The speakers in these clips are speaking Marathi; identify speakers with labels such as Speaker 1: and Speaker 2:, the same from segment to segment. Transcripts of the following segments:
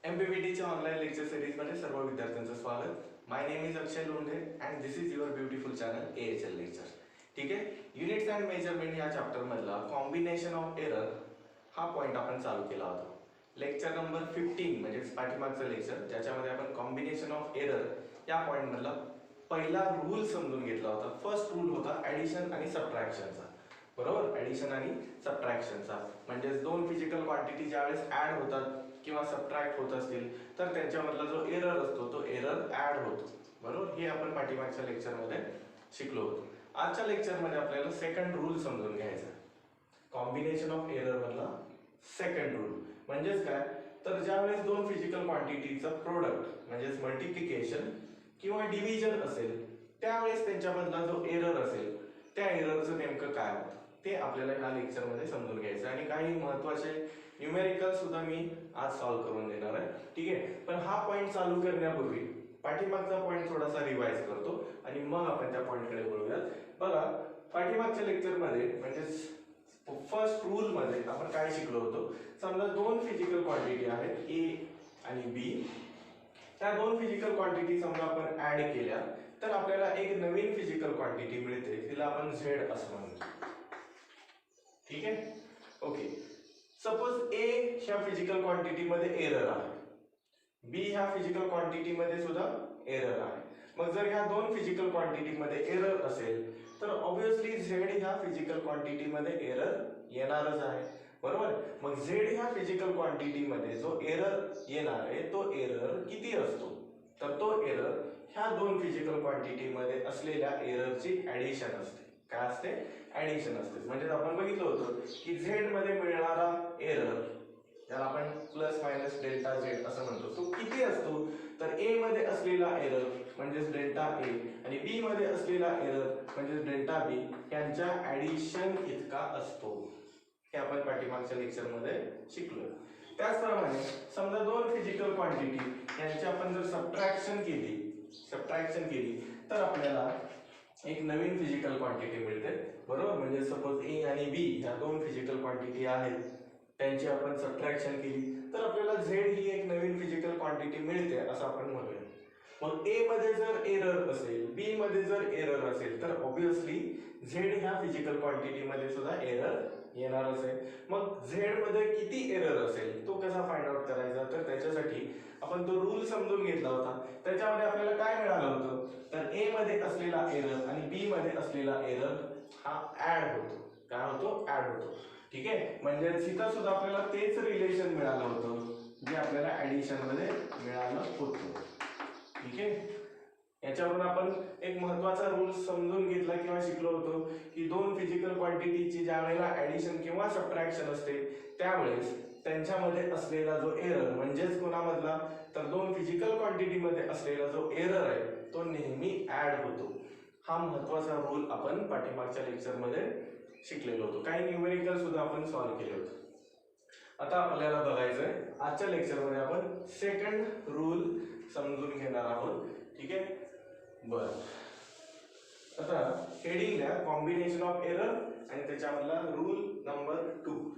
Speaker 1: MPPTच्या ऑनलाईन लेक्चर सिरीजमध्ये सर्व विद्यार्थ्यांचं स्वागत. My name is Akshay Londhe and this is your beautiful channel AHL lecture. ठीक आहे, युनिट्स अँड मेजरमेंट या चॅप्टर मधला कॉम्बिनेशन ऑफ एरर हा पॉईंट आपण चालू केला होता. लेक्चर नंबर 15 म्हणजे पाठीमागचं लेक्चर ज्याच्यामध्ये आपण कॉम्बिनेशन ऑफ एरर या पॉईंट मधला पहिला रूल समजून घेतला होता. फर्स्ट रूल होता ऍडिशन आणि सबट्रॅक्शनचा. बरोबर, ऍडिशन आणि सबट्रॅक्शनचा म्हणजे दोन फिजिकल क्वांटिटी ज्यावेळेस ऍड होतात किंवा सबट्रॅक्ट होत असतील तर त्यांच्यामधला जो एरर असतो तो एरर ऍड होतो. बरोबर, हे आपण पाठीमागच्या लेक्चरमध्ये शिकलो होतो. आजच्या लेक्चरमध्ये आपल्याला सेकंड रूल समजून घ्यायचा. कॉम्बिनेशन ऑफ एरर मधला सेकंड रूल म्हणजेच काय, तर ज्यावेळेस दोन फिजिकल क्वांटिटीचा प्रोडक्ट म्हणजेच मल्टिप्लिकेशन किंवा डिव्हिजन असेल त्यावेळेस त्यांच्यामधला जो एरर असेल त्या एररचं नेमकं काय होतं ते आपल्याला ह्या लेक्चरमध्ये समजून घ्यायचं आणि काही महत्त्वाचे न्यूमेरिकल सुद्धा मी आज सॉल्व्ह करून देणार आहे. ठीक आहे, पण हा पॉईंट चालू करण्यापूर्वी पाठीमागचा पॉईंट थोडासा रिवाइज करतो आणि मग आपण त्या पॉईंटकडे वळूयात. बघा, पाठीमागच्या लेक्चरमध्ये म्हणजे फर्स्ट रूल मध्ये आपण काय शिकलो होतो. समजा दोन फिजिकल क्वांटिटी आहेत A आणि B. त्या दोन फिजिकल क्वांटिटी समजा आपण ऍड केल्या तर आपल्याला एक नवीन फिजिकल क्वांटिटी मिळते, तिला आपण Z असं म्हणतो. ठीक आहे, ओके. सपोज A ह्या फिजिकल क्वांटिटी मध्ये एरर आहे, B ह्या फिजिकल क्वांटिटी मध्ये सुद्धा एरर आहे. मग जर ह्या दोन फिजिकल क्वांटिटी मध्ये एरर असेल तर ऑब्विसली Z ह्या फिजिकल क्वांटिटी मध्ये एरर येणारच आहे. बरोबर, मग Z ह्या फिजिकल क्वांटिटी मध्ये जो एरर येणार आहे तो एरर किती असतो, तर तो एरर ह्या दोन फिजिकल क्वांटिटी मध्ये असलेल्या एररची ऍडिशन असते. काय असते? ऍडिशन असते. म्हणजे आपण बघितलं होतं की Z मध्ये मिळणारा एरर ज्याला आपण प्लस मायनस डेल्टा Z असं म्हणतो तो किती असतो, तर A मध्ये असलेला एरर म्हणजेच डेल्टा A आणि B मध्ये असलेला एरर म्हणजेच डेल्टा B यांच्या ऍडिशन इतका असतो. हे आपण पाठीमागच्या लेक्चर मध्ये शिकलो. त्याचप्रमाणे समजा दोन फिजिकल क्वांटिटी यांची आपण जर सबट्रॅक्शन केली तर आपल्याला एक नवीन फिजिकल क्वांटिटी मिळते. बरोबर, म्हणजे सपोज A आणि B ह्या दोन फिजिकल क्वांटिटी आहेत, त्यांची आपण सबट्रॅक्शन केली तर आपल्याला Z ही एक नवीन फिजिकल क्वांटिटी मिळते असं आपण म्हणूया. मग A मध्ये जर एरर असेल, B मध्ये जर एरर असेल तर ऑब्विसली Z ह्या फिजिकल क्वांटिटी मध्ये सुद्धा एरर येणारच आहे. मग Z मध्ये किती एरर असेल तो कसा फाइंड आउट करायचा, तर त्याच्यासाठी आपण तो रूल समजून घेतला होता. त्याच्यामध्ये आपल्याला काय मिळालं होतं, तर A मध्ये असलेला एरर आणि B मध्ये असलेला एरर हा ऍड होतो. काय होतो? ऍड होतो. ठीक आहे, म्हणजे इथं सुद्धा आपल्याला तेच रिलेशन मिळालं होतं जे आपल्याला ऍडिशन मध्ये मिळालं होतं. ठीक आहे, याच्यावरून आपण एक महत्त्वाचा रूल समजून घेतला किंवा शिकलो होतो की दोन फिजिकल क्वांटिटीची ज्या वेळेला ऍडिशन किंवा सबट्रॅक्शन असते त्यावेळेस त्यांच्यामध्ये असलेला जो एरर म्हणजेच कोणामधला, तर दोन फिजिकल क्वांटिटी मध्ये असलेला जो एरर आहे तो नेहमी ऍड होतो. हा महत्त्वाचा रूल आपण पाठीमागच्या लेक्चर मध्ये शिकलेलो होतो. काही न्यूमेरिकल सुद्धा आपण सॉल्व्ह केले होते. आता आपल्याला बघायचंय आजच्या लेक्चर मध्ये आपण सेकंड रूल समजून घेणार आहोत. ठीक आहे, बर. आता हेडिंग द्या कॉम्बिनेशन ऑफ एरर आणि त्याच्यामधला रूल नंबर 2.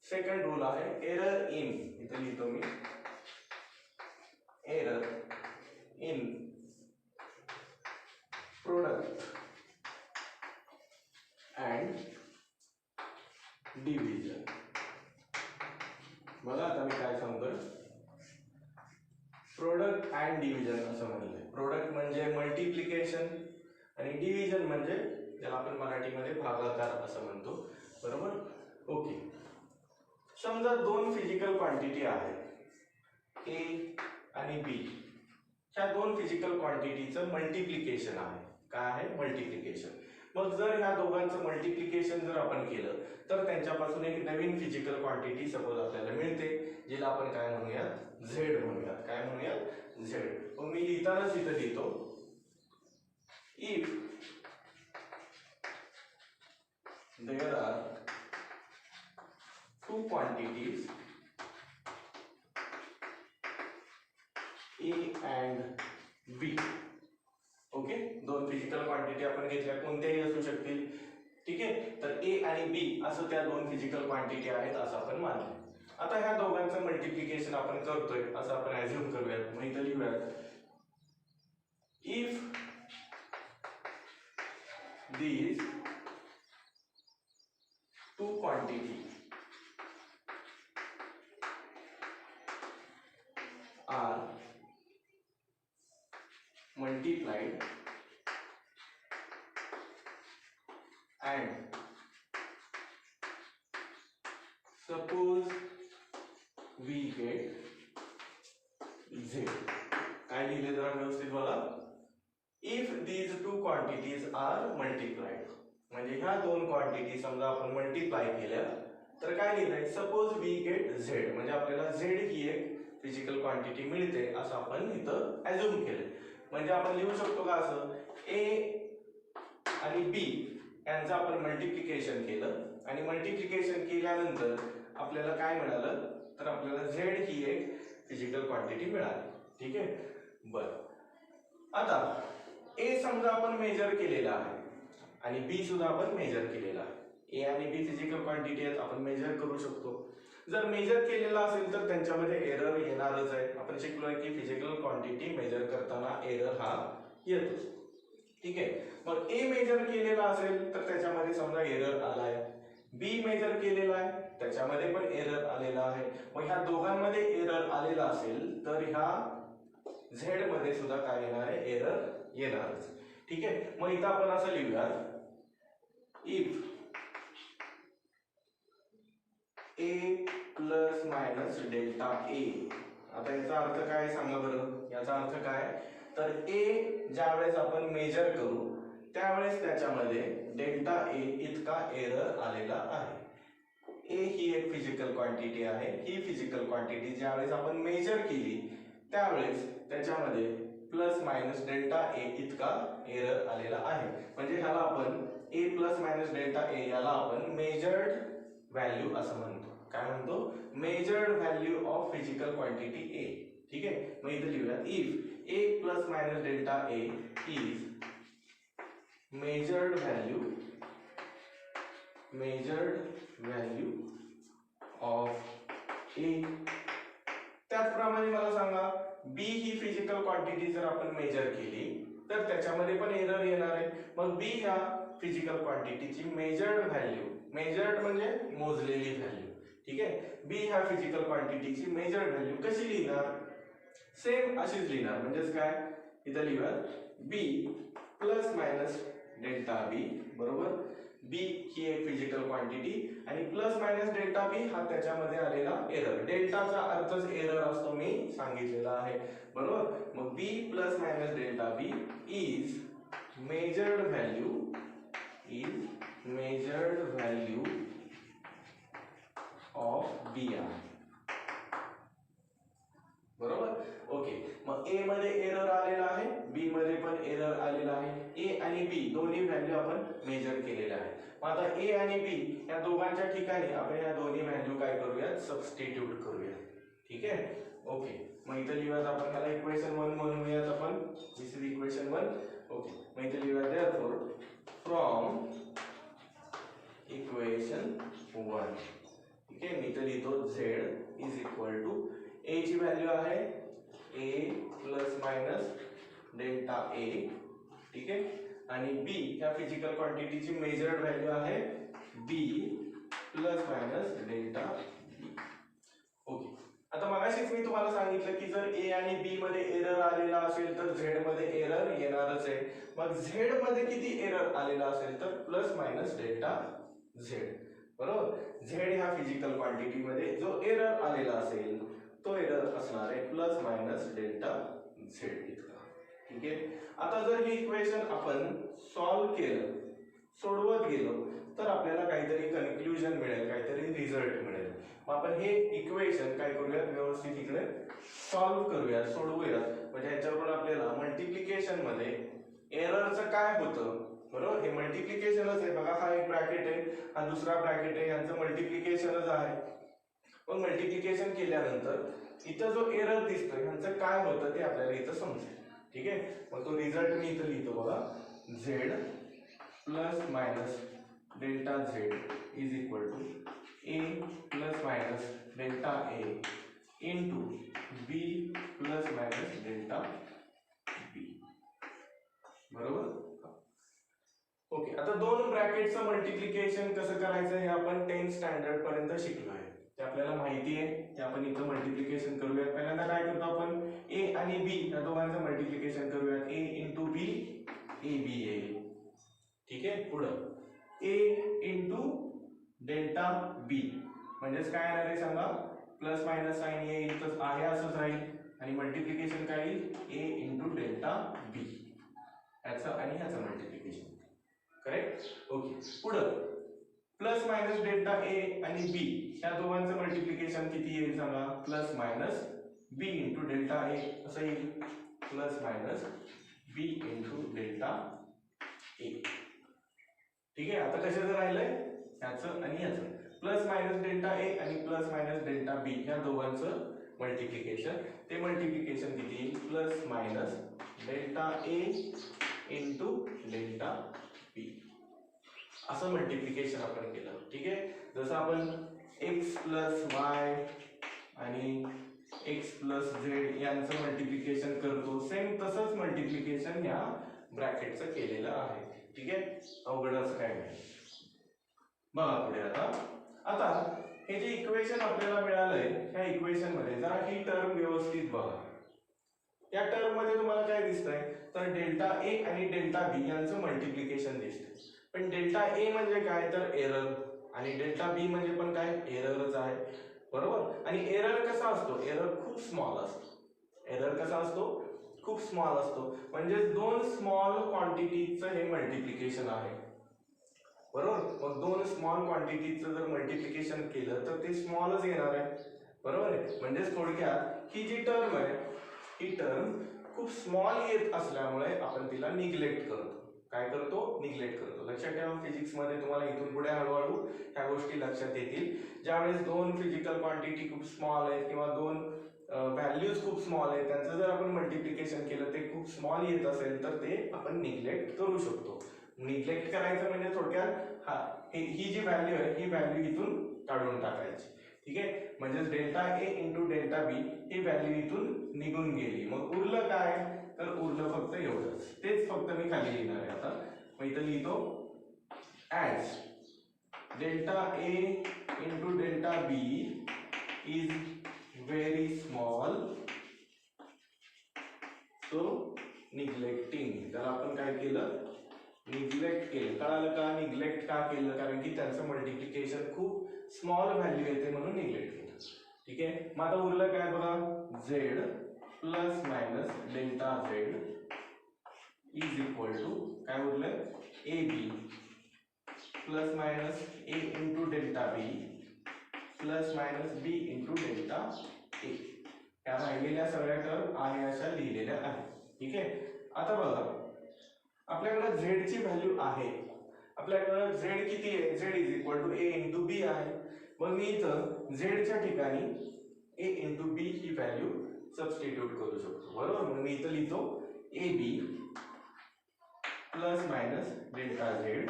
Speaker 1: सेकंड रूल आहे एरर इन. इथे लिहितो मी error in product and division. बघा आता मी काय सांगतोय, प्रोडक्ट अँड डिव्हिजन असं म्हणलंय. प्रोडक्ट म्हणजे मल्टिप्लिकेशन आणि डिव्हिजन म्हणजे ज्याला आपण मराठीमध्ये भागाकार असं म्हणतो. बरोबर, ओके. समजा दोन फिजिकल क्वांटिटी आहेत A आणि B. ह्या दोन फिजिकल क्वांटिटीचं मल्टिप्लिकेशन आहे. काय आहे? मल्टिप्लिकेशन. मग जर ह्या दोघांचं मल्टिप्लिकेशन जर आपण केलं तर त्यांच्यापासून एक नवीन फिजिकल क्वांटिटी सपोज आपल्याला मिळते जिला आपण काय म्हणूयात? Z म्हणूयात. काय म्हणूयात? Z. मग मी लिहितानाच इथं लिहितो if there are two quantities A and B. Okay, दोन फिजिकल क्वांटिटी आपण घेतल्या, कोणत्याही असू शकतील. ठीक आहे, तर A आणि B असं त्या दोन फिजिकल क्वांटिटी आहेत असं आपण मानलं. आता ह्या दोघांचं मल्टिप्लिकेशन आपण करतोय असं आपण ऍझ्युम करूयात. मग इथं लिहूयात if these two quantity are multiplied and suppose we get z. काय लिहिले जरा व्यवस्थित बघा. If these two quantities are multiplied, म्हणजे ह्या दोन क्वांटिटी समजा आपण मल्टिप्लाय केल्या तर काय लिहिलंय, सपोज वी गेट झेड, म्हणजे आपल्याला झेड ही एक फिजिकल क्वांटिटी मिळते असं आपण इथं ऍझ्युम केलंय. म्हणजे आपण लिहू शकतो का असं, ए आणि बी यांचं आपण मल्टिप्लिकेशन केलं आणि मल्टिप्लिकेशन केल्यानंतर आपल्याला काय मिळालं, तर आपल्याला झेड ही एक फिजिकल क्वांटिटी मिळाली. ठीक आहे. बरं, आता ए समजा आपण मेजर केलेला आहे आणि बी सुद्धा आपण मेजर केलेला आहे. ए आणि बी फिजिकल क्वांटिटी आहेत, आपण मेजर करू शकतो. जर मेजर केलेला असेल तर त्यांच्यामध्ये एरर येणारच आहे. आपण शिकलोय की फिजिकल क्वांटिटी मेजर करताना एरर हा येतोच. ठीक आहे. मग ए मेजर केलेला असेल तर त्याच्यामध्ये समजा एरर आलाय, बी मेजर केलेला आहे त्याच्यामध्ये पण एरर आलेला आहे. मग ह्या दोघांमध्ये एरर आलेला असेल तर ह्या झेड मध्ये सुद्धा काय येणार आहे, एरर येणारच. ठीक आहे. मग इथं आपण असं लिहूया, if A plus minus delta A. आता याचा अर्थ काय सांगा बरं. याचा अर्थ काय, तर ए ज्यावेळेस आपण मेजर करू त्यावेळेस त्याच्यामध्ये डेल्टा ए इतका एरर आलेला आहे. ए ही एक फिजिकल क्वांटिटी आहे. ही फिजिकल क्वांटिटी ज्यावेळेस आपण मेजर केली त्यावेळेस त्याच्यामध्ये प्लस मायनस डेल्टा ए इतका एरर आलेला आहे. म्हणजे ह्याला आपण A plus minus delta A याला आपण मेजर्ड व्हॅल्यू असं म्हणतो. काय म्हणतो, measured value of physical quantity A. ठीक आहे. मग इथे लिहूया, if A plus minus delta A is measured value of A. त्याचप्रमाणे मला सांगा, बी ही फिजिकल क्वांटिटी जर आपण मेजर केली तर त्याच्यामध्ये पण एरर येणार आहे. मग बी ह्या फिजिकल क्वांटिटीची मेजर्ड व्हॅल्यू, मेजर्ड म्हणजे मोजलेली व्हॅल्यू. ठीक आहे. बी ह्या फिजिकल क्वांटिटीची मेजर्ड व्हॅल्यू कशी लिहिणार, सेम अशीच लिहिणार. म्हणजेच काय, इथं लिहूया बी प्लस मायनस डेल्टा बी बरोबर. बी ही एक फिजिकल क्वांटिटी आणि प्लस मायनस डेल्टा बी हा त्याच्यामध्ये आलेला एरर. डेल्टाचा अर्थच एरर असतो, मी सांगितलेला आहे बरोबर. मग B plus minus delta B is measured value of B आहे बरोबर. ओके. मग ए मध्ये एरर आलेला आहे, बी मध्ये पण एरर आलेला आहे. ए आणि बी दोन्ही व्हॅल्यू आपण मेजर केलेल्या आहेत. मग आता ए आणि बी या दोघांच्या ठिकाणी आपण या दोन्ही व्हॅल्यू काय करूयात, सबस्टिट्यूट करूयात. ठीक आहे. ओके. मग इथे लिहूयात आपण त्याला इक्वेशन 1 म्हणूयात आपण. दिस इज इक्वेशन 1. ओके. मग इथे लिहूयात देअरफॉर फ्रॉम इक्वेशन 1. ठीक आहे. मी इथे लिहितो z इज इक्वल टू ए ची व्हॅल्यू आहे ए प्लस मायनस डेल्टा ए. ठीक आहे. आणि बी ह्या फिजिकल क्वांटिटीची मेजर्ड व्हॅल्यू आहे बी प्लस मायनस डेल्टा बी. ओके. आता मगाशीच मी तुम्हाला सांगितलं की जर ए आणि बी मध्ये एरर आलेला असेल तर झेड मध्ये एरर येणारच आहे. मग झेड मध्ये किती एरर आलेला असेल तर प्लस मायनस डेल्टा झेड बरोबर. झेड ह्या फिजिकल क्वांटिटी मध्ये जो एरर आलेला असेल तो एरर असणार आहे प्लस मायनस डेल्टा झेड इतका. ठीक आहे. आता जर ही इक्वेशन आपण सॉल्व्ह केलं, सोडवत गेलो तर आपल्याला काहीतरी कन्क्लुजन मिळेल, काहीतरी रिझल्ट मिळेल. मग आपण हे इक्वेशन काय करूयात, व्यवस्थित इकडे सॉल्व्ह करूयात, सोडवूयात. म्हणजे ह्याच्यावरून आपल्याला मल्टिप्लिकेशन मध्ये एररचं काय होतं बरोबर. हे मल्टिप्लिकेशनच आहे बघा. हा एक ब्रॅकेट आहे, हा दुसरा ब्रॅकेट आहे, यांचं मल्टिप्लिकेशनच आहे. मग मल्टिप्लिकेशन केल्यानंतर इथं जो एरर दिसतोय ह्यांचं काय होतं ते आपल्याला इथं समजेल. ठीक आहे. मग तो रिझल्ट मी इथं लिहितो बघा, Z plus minus delta Z is equal to A plus minus delta A into B plus minus delta B, बरोबर. ओके, आता दोन ब्रॅकेटचं मल्टिप्लिकेशन कसं करायचं हे आपण 10th स्टँडर्ड पर्यंत शिकलो आहे, ते आपल्याला माहिती आहे. ते आपण इथं मल्टिप्लिकेशन करूयात. पहिल्यांदा काय करतो आपण, ए आणि बी या दोघांचं मल्टिप्लिकेशन करूयात. ए इंटू बी, ए बी ए. ठीक आहे, पुढं ए इंटू डेल्टा बी म्हणजेच काय येणार आहे सांगा, प्लस मायनस साइन येईल तर आहे असंच राहील आणि मल्टिप्लिकेशन काय येईल, ए इंटू डेल्टा बी, याचं आणि ह्याचं मल्टिप्लिकेशन. करेक्ट. ओके, पुढं प्लस मायनस डेल्टा ए आणि बी ह्या दोघांचं मल्टिप्लिकेशन किती येईल सांगा, plus minus B into delta A असं येईल, plus minus B into delta ए. ठीक आहे, आता कशाचं राहिलंय, ह्याचं आणि ह्याचं. प्लस मायनस डेल्टा ए आणि प्लस मायनस डेल्टा बी ह्या दोघांचं मल्टिप्लिकेशन, ते मल्टिप्लिकेशन किती येईल, plus minus delta A into delta बी असं मल्टिप्लिकेशन आपण केलं. ठीक आहे, जसं आपण एक्स प्लस वाय आणि एक्स प्लस झेड यांचं मल्टिप्लिकेशन करतो, सेम तसंच मल्टिप्लिकेशन या ब्रॅकेटचं केलेलं आहे. ठीक आहे, अवघड असं काय नाही. बघा पुढे आता हे जे इक्वेशन आपल्याला मिळालंय ह्या इक्वेशन मध्ये जरा ही टर्म व्यवस्थित बघा. या टर्म मध्ये तुम्हाला काय दिसतंय, तर डेल्टा ए आणि डेल्टा बी यांचं मल्टिप्लिकेशन दिसतंय. पण डेल्टा ए म्हणजे काय, तर एरर, आणि डेल्टा बी म्हणजे पण काय, एररच आहे, बरोबर. आणि एरर कसा असतो, एरर खूप स्मॉल असतो. एरर कसा असतो, खूप स्मॉल असतो, म्हणजे दोन स्मॉल क्वांटिटीचं हे मल्टिप्लिकेशन आहे, बरोबर. मग दोन स्मॉल क्वांटिटीचं जर मल्टिप्लिकेशन केलं तर ते स्मॉलच येणार आहे, बरोबर आहे. म्हणजे थोडक्यात ही जी टर्म आहे ही टर्म खूप स्मॉल येत असल्यामुळे आपण तिला निग्लेक्ट करतो. काय करतो, निग्लेक्ट करतो. लक्षात ठेवा, फिजिक्स मध्ये तुम्हाला इथून पुढे हळूहळू ह्या गोष्टी लक्षात येतील. ज्यावेळेस दोन फिजिकल क्वांटिटी खूप स्मॉल आहेत किंवा दोन व्हॅल्यूज खूप स्मॉल आहेत, त्यांचं जर आपण मल्टिप्लिकेशन केलं ते खूप स्मॉल येत असेल तर ते आपण निग्लेक्ट करू शकतो. निग्लेक्ट करायचं म्हणजे थोडक्यात ही जी व्हॅल्यू आहे ही व्हॅल्यू इथून काढून टाकायची. ठीक आहे, म्हणजे डेल्टा ए इंटू डेल्टा बी ही व्हॅल्यू इथून निघून गेली. मग उरलं काय, तर उरलं फक्त एवढंच, तेच फक्त मी खाली लिहिणार आहे. आता मग इथं लिहितो, as delta A into delta B is very small so neglecting. त्याला आपण काय केलं, निग्लेक्ट केलं. कळालं का, निग्लेक्ट का केलं, कारण की त्यांचं मल्टिप्लिकेशन खूप स्मॉल व्हॅल्यू येते म्हणून निग्लेक्ट केलं. ठीक आहे, मग आता उरलं काय बघा, Z plus minus delta Z is equal to काय उरलं, A B plus minus A into delta B plus minus B into delta A. त्या राहिलेल्या सगळ्या टर्म आहे अशा लिहिलेल्या आहेत. ठीक आहे, आता बघा आपल्याकडे झेड ची व्हॅल्यू आहे, आपल्याकडे झेड किती आहे, Z is equal to A into B आहे. मग मी इथं झेडच्या ठिकाणी ए इंटू बी ही व्हॅल्यू सबस्टिट्यूट करू शकतो, बरोबर. मग मी इथं लिहितो A B plus minus delta Z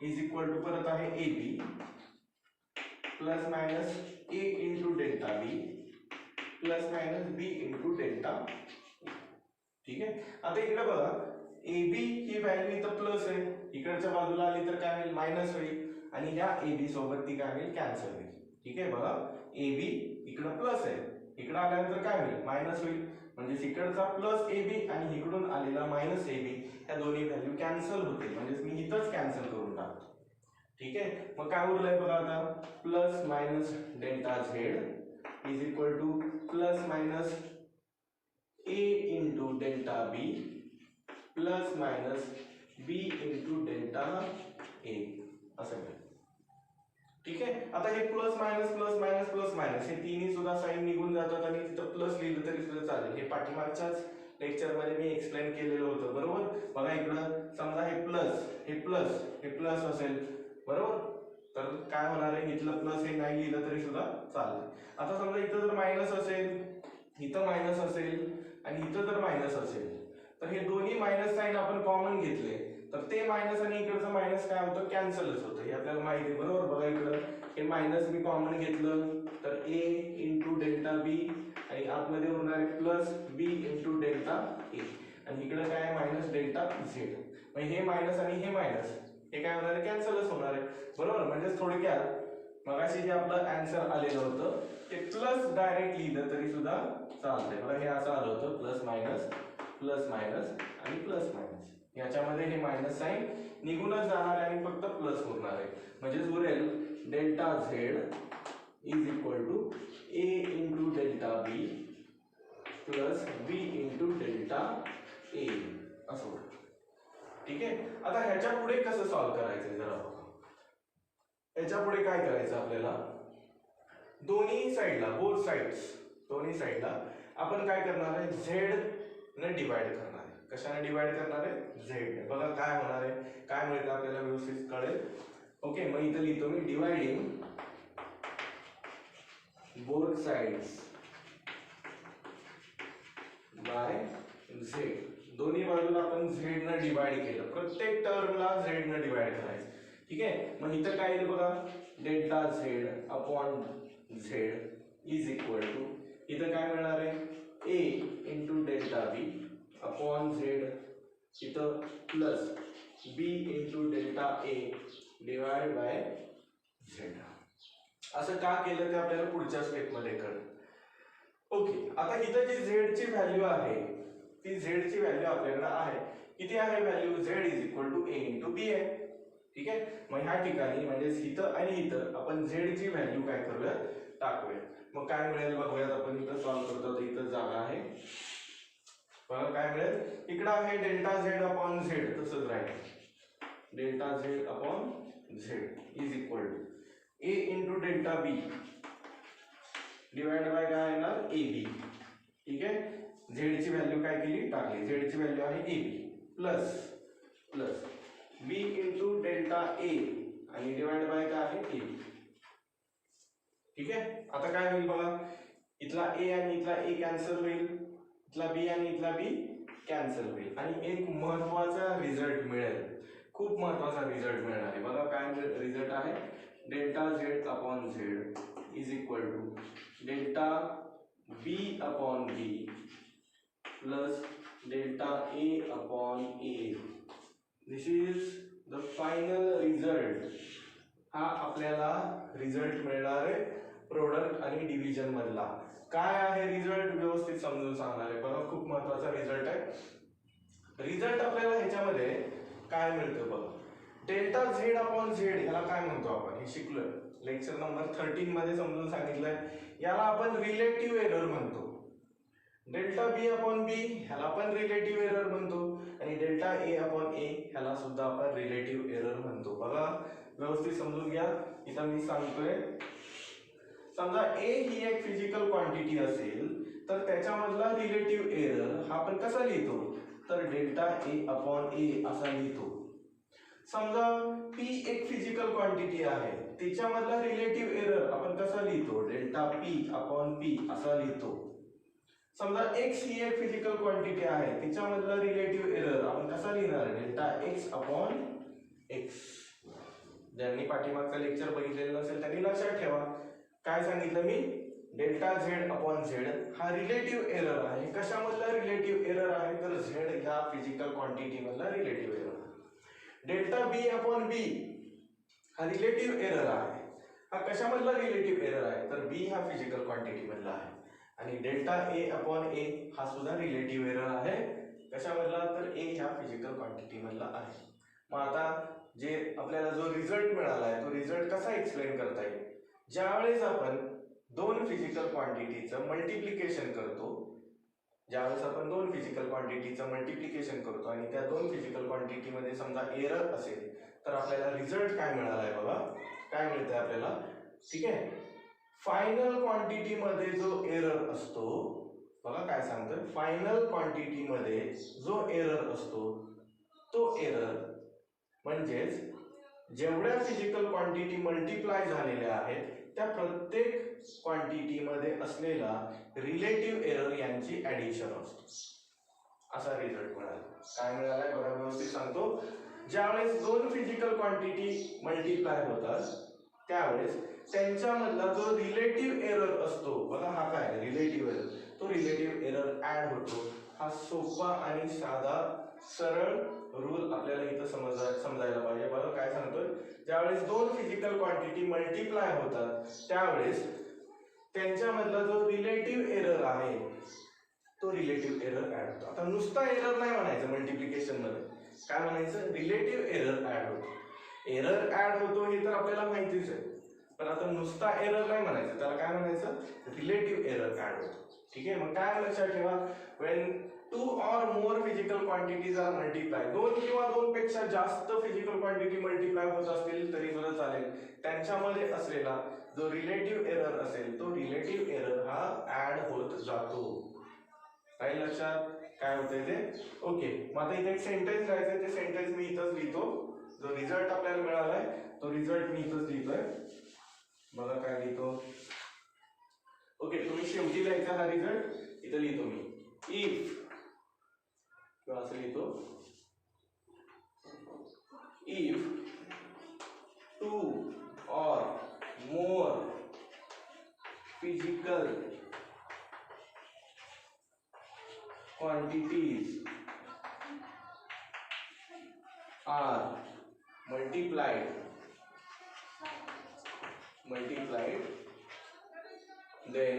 Speaker 1: is equal to परत आहे A B plus minus A into delta B plus minus B into delta. ठीक आहे, आता इकडे बघा ए बी ही व्हॅल्यू इथं प्लस आहे, इकडच्या बाजूला आली तर काय होईल, मायनस होईल, आणि ह्या ए बी सोबत ती काय होईल, कॅन्सल होईल. ठीक आहे, बघा ए बी इकडं प्लस आहे, इकडं आल्यानंतर काय होईल, मायनस होईल. म्हणजे इकडचा प्लस ए बी आणि इकडून आलेला मायनस ए बी ह्या दोन्ही व्हॅल्यू कॅन्सल होतील, म्हणजे मी इथंच कॅन्सल करून टाकतो. ठीक आहे, मग काय उरलंय बघा आता, plus minus delta Z is equal to plus minus A into delta B plus minus B into delta A असं आहे. ठीक आहे, आता हे प्लस मायनस हे तिन्ही सुद्धा साइन निघून जातात आणि तिथं प्लस लिहिलं तरी सुद्धा चालेल. हे पाठीमागच्याच लेक्चर मध्ये मी एक्सप्लेन केलेलं होतं, बरोबर. बघा इकडं समजा हे प्लस असेल, बरोबर, तर काय होणार आहे, इथलं प्लस हे नाही लिहिलं तरी सुद्धा चालेल. आता समजा इथं जर मायनस असेल, इथं मायनस असेल आणि इथं जर मायनस असेल, तर हे दोन्ही मायनस साइन आपण कॉमन घेतले तर ते मायनस आणि इकडचं मायनस काय होतं, कॅन्सलच होतं, हे आपल्याला माहिती आहे, बरोबर. बघा इकडं हे मायनस मी कॉमन घेतलं तर a इंटू डेल्टा बी आणि आतमध्ये उरणार आहे plus B into delta A आणि इकडे काय आहे मायनस डेल्टा झेड. मग हे मायनस आणि हे मायनस हे काय होणार आहे कॅन्सलच होणार आहे बरोबर. म्हणजे थोडक्यात मगाशी जे आपलं आन्सर आलेलं होतं ते प्लस डायरेक्ट लिहिलं तरी सुद्धा चालतंय. बघा हे असं आलं होतं प्लस मायनस आणि प्लस मायनस. याच्यामध्ये हे मायनस साइन निघूनच जाणार आहे आणि फक्त प्लस होणार आहे. म्हणजेच उरेल delta Z is equal to A into delta B plus B into delta A असं होईल. ठीक आहे. आता ह्याच्या पुढे कसं सॉल्व्ह करायचं जरा बघा. ह्याच्या पुढे काय करायचं आपल्याला दोन्ही साइडला आपण काय करणार आहे झेड ने डिवाइड करणार आहे. कशाने डिवाइड करणार आहे झेड ने. बघा काय होणार आहे काय मिळतं आपल्याला व्यवस्थित कळेल. ओके मग इथं लिहितो मी dividing both sides by Z. दोन्ही बाजूला आपण झेड ने डिवाइड केलं. प्रत्येक टर्मला झेड ने डिवाइड करायचं. ठीक आहे. मग इथं काय येईल बघा delta Z upon Z is equal to इथं काय मिळणार आहे A into delta B upon Z इथं plus B into delta A divide by Z. असं का केलं ते आपल्याला पुढच्या स्टेपमध्ये कळेल. ओके आता इथं जी झेड ची व्हॅल्यू आहे ती झेड ची व्हॅल्यू आपल्याकडे आहे. किती आहे value Z is equal to A into B आहे. ठीक आहे. मग ह्या ठिकाणी म्हणजे इथं आणि इथं आपण झेड ची व्हॅल्यू काय करूया टाकूया. मग काय मिळेल बघूयात आपण. इथं सॉल्व्ह करतो तर इथं जागा आहे बघा काय मिळेल इकडं आहे डेल्टा झेड अपॉन झेड तसंच राहील delta Z upon Z is equal to A into delta B divide by काय येणार ए बी. ठीक आहे. झेड ची व्हॅल्यू काय केली टाकली. झेड ची व्हॅल्यू आहे A B plus B into delta A आणि डिवाइड बाय काय आहे ए बी. ठीक आहे. आता काय होईल बघा इथला ए आणि इथला ए कॅन्सल होईल. इथला बी आणि इथला बी कॅन्सल होईल आणि एक महत्वाचा रिझल्ट मिळेल. खूप महत्वाचा रिझल्ट मिळणार आहे. बघा काय रिझल्ट आहे delta Z upon Z is equal to delta B upon B plus delta A upon A. This is the final result. हा आपल्याला रिझल्ट मिळणार आहे प्रोडक्ट आणि डिव्हिजन मधला. काय आहे रिझल्ट व्यवस्थित समजून सांगणार आहे. बघा खूप महत्वाचा रिझल्ट आहे. रिझल्ट आपल्याला ह्याच्यामध्ये काय मिळतं बघा डेल्टा झेड अपॉन झेड ह्याला काय म्हणतो आपण हे शिकलोय लेक्चर नंबर 13 मध्ये समजून सांगितलंय. याला आपण रिलेटिव्ह एरर म्हणतो. डेल्टा बी अपॉन बी ह्याला पण रिलेटिव्ह एरर म्हणतो आणि डेल्टा ए अपॉन ए ह्याला सुद्धा आपण रिलेटिव्ह एरर म्हणतो. बघा व्यवस्थित समजून घ्या. इथं मी सांगतोय समजा ए ही एक फिजिकल क्वांटिटी असेल तर त्याच्यामधला रिलेटिव्ह एरर हा आपण कसा लिहितो तर डेल्टा ए अपॉन ए असा लिहितो. समजा पी एक फिजिकल क्वांटिटी आहे त्याच्यामधला रिलेटिव्ह एरर आपण कसा लिहितो डेल्टा पी अपॉन पी असा लिहितो. समजा x ही एक फिजिकल क्वांटिटी आहे तिच्यामधला रिलेटिव्ह एरर आपण कसा लिहिणार डेल्टा x अपॉन x. ज्यांनी पाठीमागचं लेक्चर बघितलेलं नसेल त्यांनी लक्षात ठेवा काय सांगितलं मी डेल्टा झेड अपॉन झेड हा रिलेटिव्ह एरर आहे. कशामधला रिलेटिव्ह एरर आहे तर झेड ह्या फिजिकल क्वांटिटी मधला relative error. Delta B upon बी हा रिलेटिव्ह एरर आहे. हा कशामधला रिलेटिव्ह एरर आहे तर बी हा फिजिकल क्वांटिटी मधला आहे आणि डेल्टा ए अपॉन ए हा सुद्धा रिलेटिव्ह एरर आहे. कशामधला तर ए ह्या फिजिकल क्वांटिटी मधला आहे. मग आता जे आपल्याला जो रिझल्ट मिळाला आहे तो रिझल्ट कसा एक्सप्लेन करता येईल ज्यावेळेस आपण दोन फिजिकल क्वांटिटीचं मल्टिप्लिकेशन करतो. ज्यावेळेस आपण दोन फिजिकल क्वांटिटीचं मल्टिप्लिकेशन करतो आणि त्या दोन फिजिकल क्वांटिटी मध्ये समजा एरर असेल तर आपल्याला रिझल्ट काय मिळाला आहे बघा काय मिळतंय आपल्याला. ठीक आहे. फायनल क्वांटिटी मध्ये जो एरर असतो बघा काय सांगतोय फायनल क्वांटिटी मध्ये जो एरर असतो तो एरर म्हणजेच जेवढ्या फिजिकल क्वांटिटी मल्टिप्लाय झालेल्या आहेत त्या प्रत्येक क्वांटिटी मध्ये असलेला रिलेटिव्ह एरर यांची ऍडिशन असतो. असा रिझल्ट मिळाला. काय मिळालाय बघा व्यवस्थित सांगतो. ज्यावेळेस दोन फिजिकल क्वांटिटी मल्टिप्लाय होतात त्यावेळेस त्यांच्यामधला जो रिलेटिव्ह एरर असतो बघा, हा काय रिलेटिव्ह एरर, तो रिलेटिव्ह एरर ऍड होतो. हा सोपा आणि साधा सरळ रूल आपल्याला इथं समजायला पाहिजे. बघा काय सांगतोय, ज्यावेळेस दोन फिजिकल क्वांटिटी मल्टिप्लाय होतात त्यावेळेस त्यांच्यामधला जो रिलेटिव्ह एरर आहे तो रिलेटिव्ह एरर ऍड होतो. आता नुसता एरर नाही म्हणायचं मल्टिप्लिकेशन मध्ये, काय म्हणायचं, रिलेटिव्ह एरर ऍड होतो. एरर ऍड होतो हे तर आपल्याला माहितीच आहे, पण आता नुसता एरर नाही म्हणायचं, त्याला काय म्हणायचं, रिलेटिव्ह एरर ऍड होतो. ठीक आहे. मग काय लक्षात ठेवा, when two or more physical quantities are multiply, दोन किंवा दोन पेक्षा जास्त फिजिकल क्वांटिटी मल्टिप्लाय होत असतील तरी सुद्धा चालेल, त्यांच्यामध्ये असलेला जो रिलेटिव्ह एरर असेल तो रिलेटिव्ह एरर हा ऍड होत जातो. काही लक्षात काय होतंय ते. ओके, मग आता इथे एक सेंटेन्स लिहायचंय, ते सेंटेन्स मी इथंच लिहितो. जो रिझल्ट आपल्याला मिळालाय तो रिझल्ट मी इथंच लिहितोय. बघा काय लिहितो. ओके, तुम्ही शेवटी लिहायचा हा रिझल्ट, इथं लिहितो मी. इफ, किंवा असं लिहितो, if two or more physical quantities are multiplied, then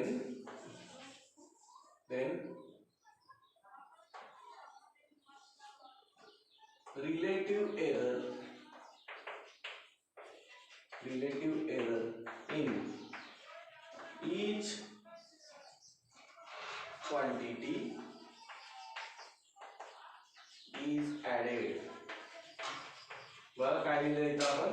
Speaker 1: relative error in each quantity is added. बघा काय लिहिलं इथं आपण,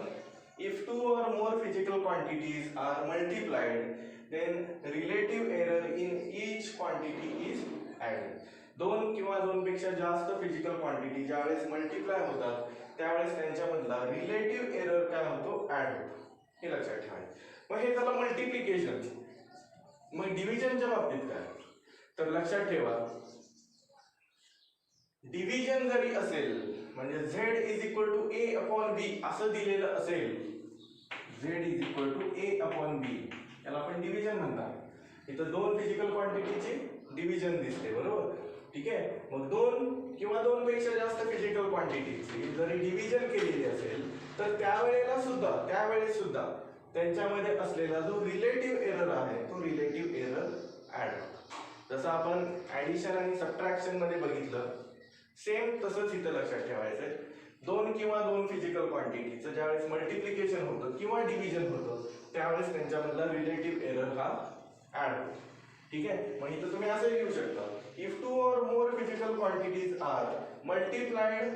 Speaker 1: if two or more physical quantities are multiplied then relative error in each quantity is added. दोन किंवा दोन पेक्षा जास्त फिजिकल क्वांटिटी ज्यावेळेस मल्टिप्लाय होतात त्यावेळेस त्यांच्यामधला रिलेटिव्ह एरर काय होतो, ऍड होतो. हे लक्षात ठेवायचं. मग हे झालं मल्टिप्लिकेशन. मग डिव्हिजनच्या बाबतीत काय, तर लक्षात ठेवा, डिव्हिजन जरी असेल म्हणजे z is equal to a upon b असं दिलेलं असेल, z is equal to a upon b, याला आपण डिव्हिजन म्हणतात. इथं दोन फिजिकल क्वांटिटीचे डिव्हिजन दिसते, बरोबर. ठीक आहे. मग दोन किंवा दोन पेक्षा जास्त फिजिकल क्वांटिटीची जरी डिव्हिजन केलेली असेल तर त्यावेळेस सुद्धा त्यांच्यामध्ये असलेला जो रिलेटिव्ह एरर आहे तो रिलेटिव्ह एरर ऍड होतो. जसं आपण ऍडिशन आणि सबट्रॅक्शन मध्ये बघितलं, सेम तसंच इथं लक्षात ठेवायचंय. दोन किंवा दोन फिजिकल क्वांटिटीचं ज्यावेळेस मल्टिप्लिकेशन होतं किंवा डिव्हिजन होतं त्यावेळेस त्यांच्यामधला रिलेटिव्ह एरर हा ऍड होतो. ठीक आहे. मग इथं तुम्ही असं लिहू शकता, if two or more physical quantities are multiplied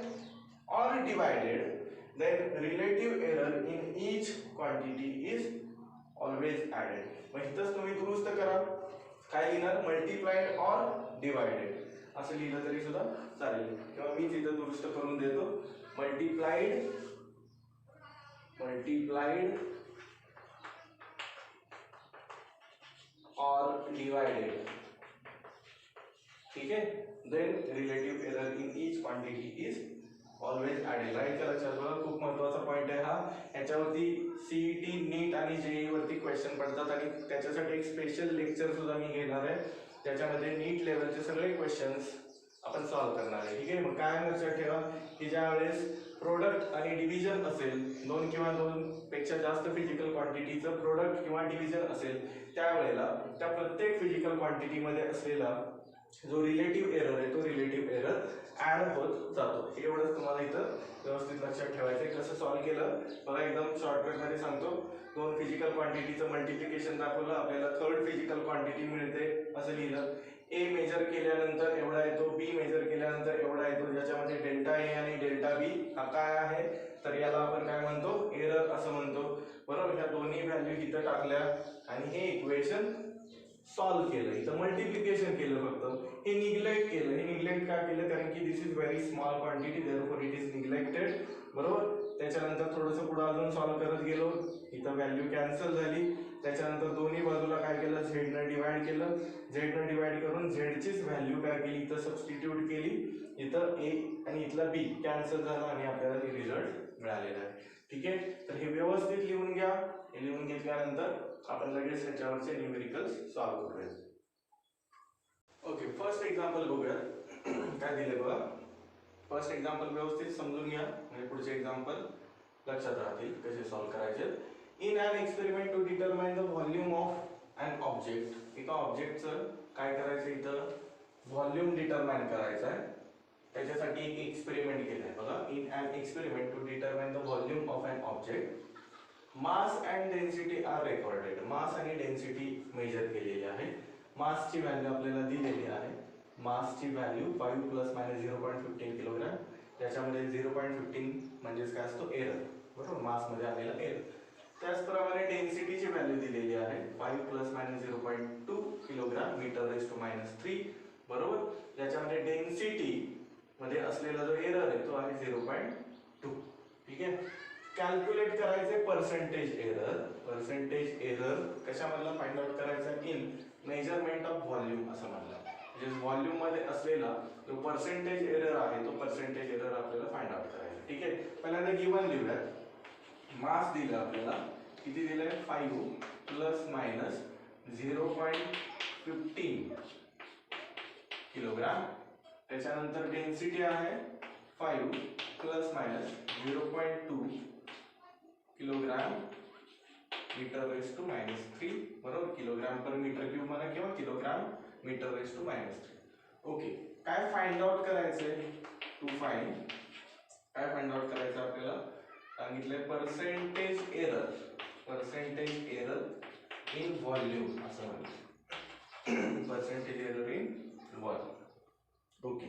Speaker 1: or divided then relative error in each quantity is always added. मग इथंच तुम्ही दुरुस्त करा, काय लिहिणार, मल्टिप्लाइड और डिवाइडेड असं लिहिलं तरी सुद्धा चालेल, किंवा मी तिथं दुरुस्त करून देतो, मल्टिप्लाइड और डिवाइडेड. ठीक है. Then relative error in each quantity is always added. Right. लक्षात बघा, खूप महत्त्वाचा पॉईंट आहे हा. याच्यावरती सीईटी, नीट आणि जेई वरती क्वेश्चन पडतात आणि त्याच्यासाठी एक स्पेशल लेक्चर सुद्धा मी घेणार आहे, त्याच्यामध्ये नीट लेवलचे सगळे क्वेश्चन्स आपण सॉल्व्ह करणार आहे. ठीक आहे. मग काय लक्षात ठेवा की ज्यावेळेस प्रोडक्ट आणि डिव्हिजन असेल, दोन किंवा दोन पेक्षा जास्त फिजिकल क्वांटिटीचं प्रोडक्ट किंवा डिव्हिजन असेल त्यावेळेला त्या प्रत्येक फिजिकल क्वांटिटीमध्ये असलेला जो रिलेटिव्ह एरर आहे तो रिलेटिव्ह एरर ऍड होत जातो. एवढंच तुम्हाला इथं व्यवस्थित लक्षात ठेवायचं आहे. कसं सॉल्व्ह केलं बघा, एकदम शॉर्टकटमध्ये सांगतो. दोन फिजिकल क्वांटिटीचं मल्टिप्लिकेशन दाखवलं, आपल्याला थर्ड फिजिकल क्वांटिटी मिळते असं लिहिलं. ए मेजर केल्यानंतर एवढा येतो, बी मेजर केल्यानंतर एवढा येतो, ज्याच्यामध्ये डेल्टा ए आणि डेल्टा बी हा काय आहे तर याला आपण काय म्हणतो, एरर असं म्हणतो. बरोबर. ह्या दोन्ही व्हॅल्यू इथं टाकल्या आणि हे इक्वेशन सॉल्व्ह केलं. इथं मल्टिप्लिकेशन केलं, फक्त हे निग्लेक्ट केलं. हे निग्लेक्ट का केलं, कारण की this is very small quantity, therefore it is neglected. बरोबर. त्याच्यानंतर थोडंसं पुढे अजून सॉल्व्ह करत गेलो, इथं व्हॅल्यू कॅन्सल झाली. त्याच्यानंतर दोन्ही बाजूला काय केलं, झेडनं डिवाइड केलं. झेडनं डिवाइड करून झेडचीच व्हॅल्यू काय केली, इथं सबस्टिट्यूट केली. इथं ए आणि इथला बी कॅन्सल झाला आणि आपल्याला हे रिझल्ट मिळालेला आहे. ठीक आहे, तर हे व्यवस्थित लिहून घ्या. हे लिहून घेतल्यानंतर आपण लगेच ह्याच्यावरचे न्यूमेरिकल्स सॉल्व्ह करूया. ओके, फर्स्ट एक्झाम्पल बघूया. काय दिले बघा. फर्स्ट एक्झाम्पल व्यवस्थित समजून घ्या म्हणजे पुढचे एक्झाम्पल लक्षात राहतील कसे सॉल्व्ह करायचे. In an experiment to determine the volume of an object. एका ऑब्जेक्टचं काय करायचं, इथं व्हॉल्यूम डिटरमाइन करायचं आहे. त्याच्यासाठी एक एक्सपेरिमेंट केलं आहे बघा. In an experiment to determine the volume of an object, mass and density are recorded. Mass आणि डेन्सिटी मेजर केलेली आहे. मासची व्हॅल्यू आपल्याला दिलेली आहे. मासची व्हॅल्यू 5 ± 0.15 किलोग्राम. त्याच्यामध्ये 0.15 म्हणजेच काय असतो, एरर. बरोबर, मासमध्ये आलेला एरर. त्याचप्रमाणे डेन्सिटीची व्हॅल्यू दिलेली आहे 5 ± 0.2 किलोग्राम मीटर रेज टू -3. बरोबर, याच्यामध्ये डेन्सिटी मध्ये असलेला जो एरर आहे तो आहे 0.2. ठीक आहे. कॅल्क्युलेट करायचे पर्सेंटेज एरर. पर्सेंटेज एरर कशामधला फाइंड आउट करायचा, इन मेजरमेंट ऑफ व्हॉल्यूम असं म्हणलं. म्हणजे व्हॉल्यूम मध्ये असलेला जो पर्सेंटेज एरर आहे तो पर्सेंटेज एरर आपल्याला फाइंड आउट करायचा. ठीक आहे, पहिल्यांदा गिवन लिहूयात. मास दिलं आपल्याला, किती दिलंय, 5 ± 0.15 किलोग्राम. त्याच्यानंतर डेन्सिटी आहे 5 ± 0.2 किलोग्राम मीटर रेज टू -3. बरोबर, किलोग्राम पर मीटर क्यूब म्हणा किंवा kilogram metre raise to -3. Okay, काय फाइंड आउट करायचंय, टू फाइंड. काय फाइंड आउट करायचं आपल्याला सांगितलंय, percentage error. Percentage error in volume असं म्हणलं. Percentage error in volume. Okay,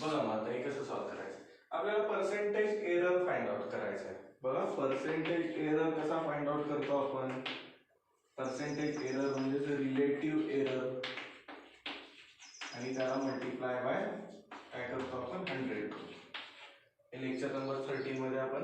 Speaker 1: बघा मग आता हे कसं सॉल्व्ह करायचं. आपल्याला पर्सेंटेज एरर फाइंड आउट करायचं आहे. बघा, पर्सेंटेज एरर कसा फाइंड आउट करतो आपण. पर्सेंटेज एरर म्हणजे रिलेटिव्ह एरर आणि त्याला मल्टिप्लाय बाय काय करतो आपण, 100. हे लेक्चर नंबर 13 मध्ये आपण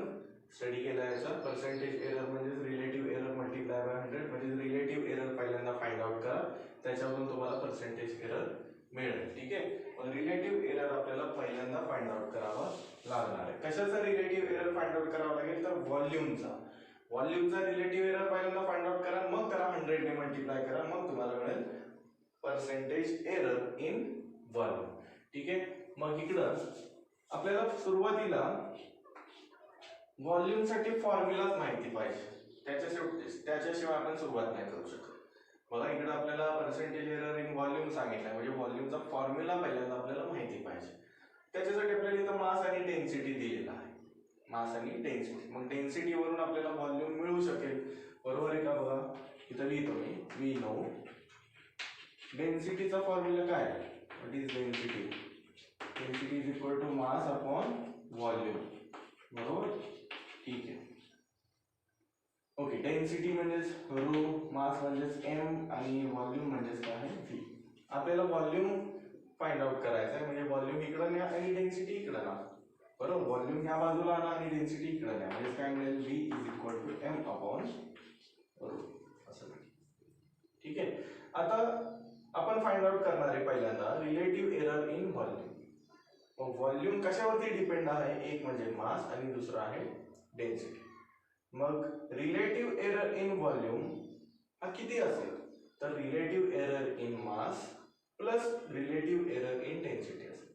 Speaker 1: स्टडी केला याचा. पर्सेंटेज एरर म्हणजे रिलेटिव्ह एरर मल्टिप्लाय बाय 100. म्हणजे रिलेटिव्ह एरर पहिल्यांदा फाइंड आउट करा, त्याच्यावरून तुम्हाला पर्सेंटेज एरर मिळेल. ठीक आहे, रिलेटिव्ह एरर आपल्याला पहिल्यांदा फाइंड आउट करावा लागणार आहे. कशाचा रिलेटिव्ह एरर फाइंड आउट करावा लागेल, तर व्हॉल्यूमचा. व्हॉल्यूमचा रिलेटिव्ह एरर पहिल्यांदा फाइंड आउट करा, मग त्याला 100 ने मल्टिप्लाय करा, मग तुम्हाला मिळेल पर्सेंटेज एरर इन व्हॉल्यूम. ठीक आहे, मग इकडं आपल्याला सुरुवातीला व्हॉल्यूम साठी फॉर्म्युलाच माहिती पाहिजे. त्याच्याशिवाय आपण सुरुवात नाही करू शकत. बघा, इकडे आपल्याला पर्सेंटेज एरर इन व्हॉल्यूम सांगितलंय, म्हणजे व्हॉल्यूमचा फॉर्म्युला पहिल्यांदा आपल्याला माहिती पाहिजे. त्याच्यासाठी आपल्याला इथं मास आणि डेन्सिटी दिलेला आहे. मास आणि डेन्सिटी, मग डेन्सिटी वरून आपल्याला व्हॉल्यूम मिळू शकेल. बरोबर आहे का. बघा, इथं लिहितो मी, वी नो डेन्सिटीचा फॉर्म्युला काय आहे, what is density. Density is equal to mass upon volume. बरोबर, ठीक आहे. ओके, डेन्सिटी म्हणजेच रो, मास म्हणजेच एम आणि व्हॉल्यूम म्हणजेच काय आहे, व्ही. आपल्याला व्हॉल्यूम फाइंड आउट करायचं आहे, म्हणजे व्हॉल्यूम इकडं न्या आणि डेन्सिटी इकडं ना. बरोबर, व्हॉल्यूम ह्या बाजूला आणा आणि डेन्सिटी इकडं न्या, म्हणजे काय मिळेल, V is equal to M upon rho असं. ठीक आहे, आता आपण फाइंड आउट करणार आहे पहिल्यांदा रिलेटिव्ह एरर इन व्हॉल्यूम. मग व्हॉल्यूम कशावरती डिपेंड आहे, एक म्हणजे मास आणि दुसरं आहे डेन्सिटी. मग रिलेटिव्ह एरर इन व्हॉल्यूम हा किती असेल, तर relative error in mass plus relative error in density असेल.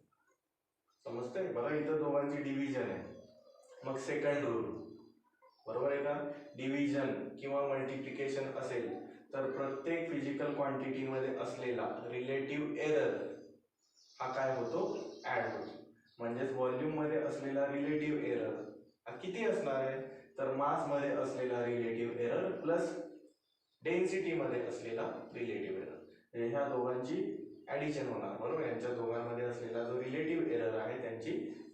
Speaker 1: समजतंय. बघा, इथं दोघांची डिव्हिजन आहे, मग सेकंड रूल. बरोबर आहे का. डिव्हिजन किंवा मल्टिप्लिकेशन असेल तर प्रत्येक फिजिकल क्वांटिटी मध्ये असलेला रिलेटिव्ह एरर हा काय होतो, ऍड होतो. म्हणजेच व्हॉल्यूम मध्ये असलेला रिलेटिव्ह एरर हा किती असणार आहे, तर मास मध्ये असलेला रिलेटिव्ह एरर प्लस डेन्सिटी मध्ये असलेला रिलेटिव्ह एरर. म्हणजे ह्या दोघांची ऍडिशन होणार. बरोबर, यांच्या दोघांमध्ये असलेला जो रिलेटिव्ह एरर आहे त्यांची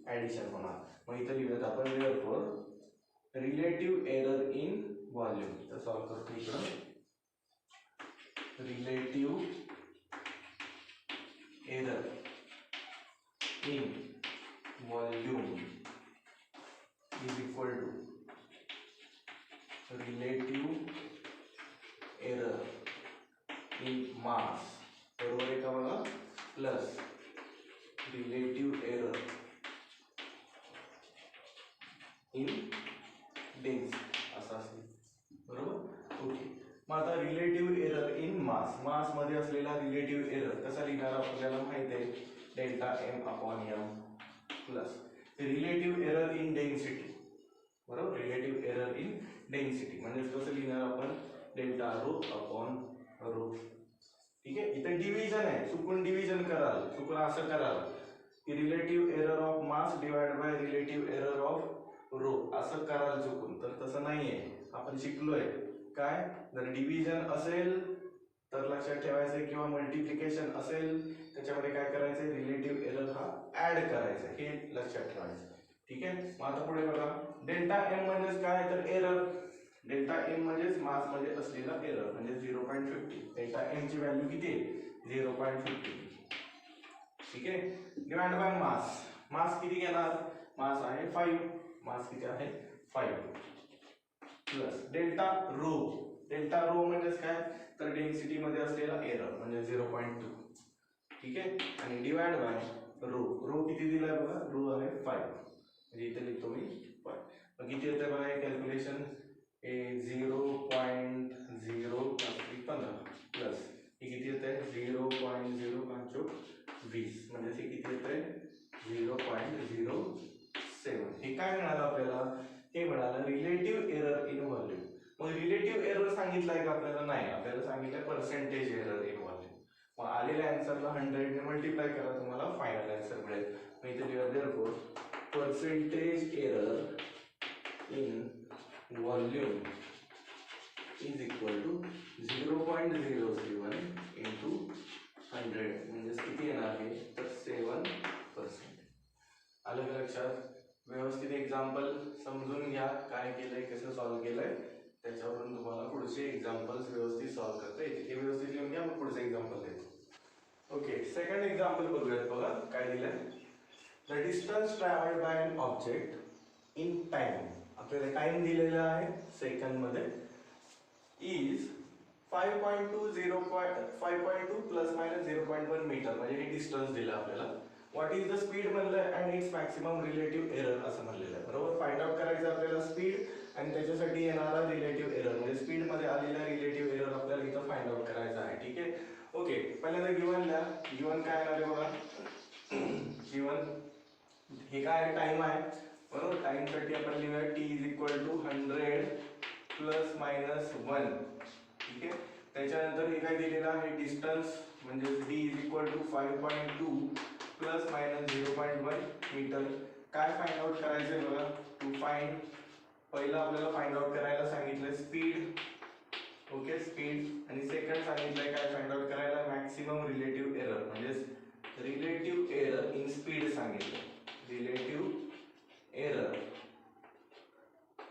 Speaker 1: ऍडिशन होणार. मग इथं लिहूयात आपण therefore relative error in volume. तर सॉल्व्ह करतो इकडं. Relative error in volume is equal to relative error in mass. बरोबर आहे का. बघा, plus relative error in mass, mass मध्ये असलेला रिलेटिव्ह एरर कसा लिहिणार आपल्याला माहित आहे, delta M upon M plus relative error in density, बरोबर, रिलेटिव्ह एरर इन डेन्सिटी म्हणजे कसं लिहिणार आपण, डेल्टा रो अपॉन रो. ठीक आहे, इथे डिव्हिजन आहे, चुकून डिव्हिजन कराल, चुकून असं कराल की relative error of mass divide by relative error of rho असं कराल चुकून, तर तसं नाहीये. आपण शिकलोय काय, जर डिव्हिजन असेल तर लक्षात ठेवायचं, किंवा मल्टिप्लिकेशन असेल त्याच्यामध्ये काय करायचं, रिलेटिव्ह एरर हा ऍड करायचा, हे लक्षात ठेवायचं. ठीक आहे, मग आता पुढे बघा, डेल्टा एम म्हणजेच काय तर एरर, डेल्टा एम म्हणजेच मास मध्ये असलेला एरर म्हणजे 0.50. डेल्टा एम ची व्हॅल्यू किती आहे, 0.50. ठीक आहे, डिवाइड बाय मास, मास किती घेणार, मास आहे 5, मास किती आहे 5 plus delta rho, delta rho म्हणजेच काय तर डेन्सिटी मध्ये असलेला एरर म्हणजे 0.2. ठीक आहे, आणि डिवाइड बाय रो, रो किती दिलाय बघा, रो आहे 5, म्हणजे इथे लिहितो मी 5. मग किती येते बघा कॅल्क्युलेशन, 0.015 प्लस हे किती येते 0.05 20 म्हणजे हे किती येते 0.07. हे काय मिळालं आपल्याला, हे मिळालं रिलेटिव्ह एरर इन व्हॉल्यूम. मग रिलेटिव्ह एरर सांगितलंय का आपल्याला, नाही, आपल्याला सांगितलंय पर्सेंटेज एरर इन व्हॉल्यूम. मग आलेल्या आन्सरला 100 ने मल्टिप्लाय करा, तुम्हाला फायनल आन्सर मिळेल. मग इथे लिहा therefore percentage error in volume is equal to 0.07 into 100 म्हणजे किती येणार आहे तर 7%. आलं का लक्षात, व्यवस्थित एक्झाम्पल समजून घ्या, काय केलंय कसं सॉल्व्ह केलंय, त्याच्यावरून तुम्हाला पुढचे एक्झाम्पल्स व्यवस्थित सॉल्व्ह करता येतील. हे व्यवस्थित लिहून घ्या, मग पुढचं एक्झाम्पल देतो. ओके, सेकंड एक्झाम्पल बघूयात. बघा काय दिलंय, the distance travelled by an object in time, आपल्याला टाइम दिलेला आहे सेकंड मध्ये, इज 5.2 प्लस मायनस 0.1 मीटर, म्हणजे हे डिस्टन्स दिलं आपल्याला. व्हॉट इज द स्पीड म्हणलंय and it's maximum relative error असं म्हणलेलं आहे, बरोबर. फाइंड आउट करायचं आपल्याला स्पीड आणि त्याच्यासाठी येणारा रिलेटिव्ह एरर, म्हणजे स्पीड मध्ये आलेला रिलेटिव्ह एरर आपल्याला इथं फाइंड आउट करायचा आहे. ठीक आहे, ओके, पहिल्यांदा गिवन लिहा. गिवन काय येणार आहे बघा, गिवन हे काय टाइम आहे, बरोबर. टाइम साठी आपण लिहूया t is equal to 100 plus minus 1. ठीक आहे, त्याच्यानंतर हे काय दिलेलं आहे डिस्टन्स, म्हणजे d is equal to 5.2 plus minus 0.1 metre. काय फाइंड आउट करायचंय बघा, टू फाइंड, पहिलं आपल्याला फाइंड आउट करायला सांगितलंय स्पीड. ओके, स्पीड, आणि सेकंड सांगितलंय काय फाइंड आउट करायला, मॅक्सिमम रिलेटिव्ह एरर, म्हणजे रिलेटिव्ह एरर इन स्पीड सांगितलं, रिलेटिव्ह एरर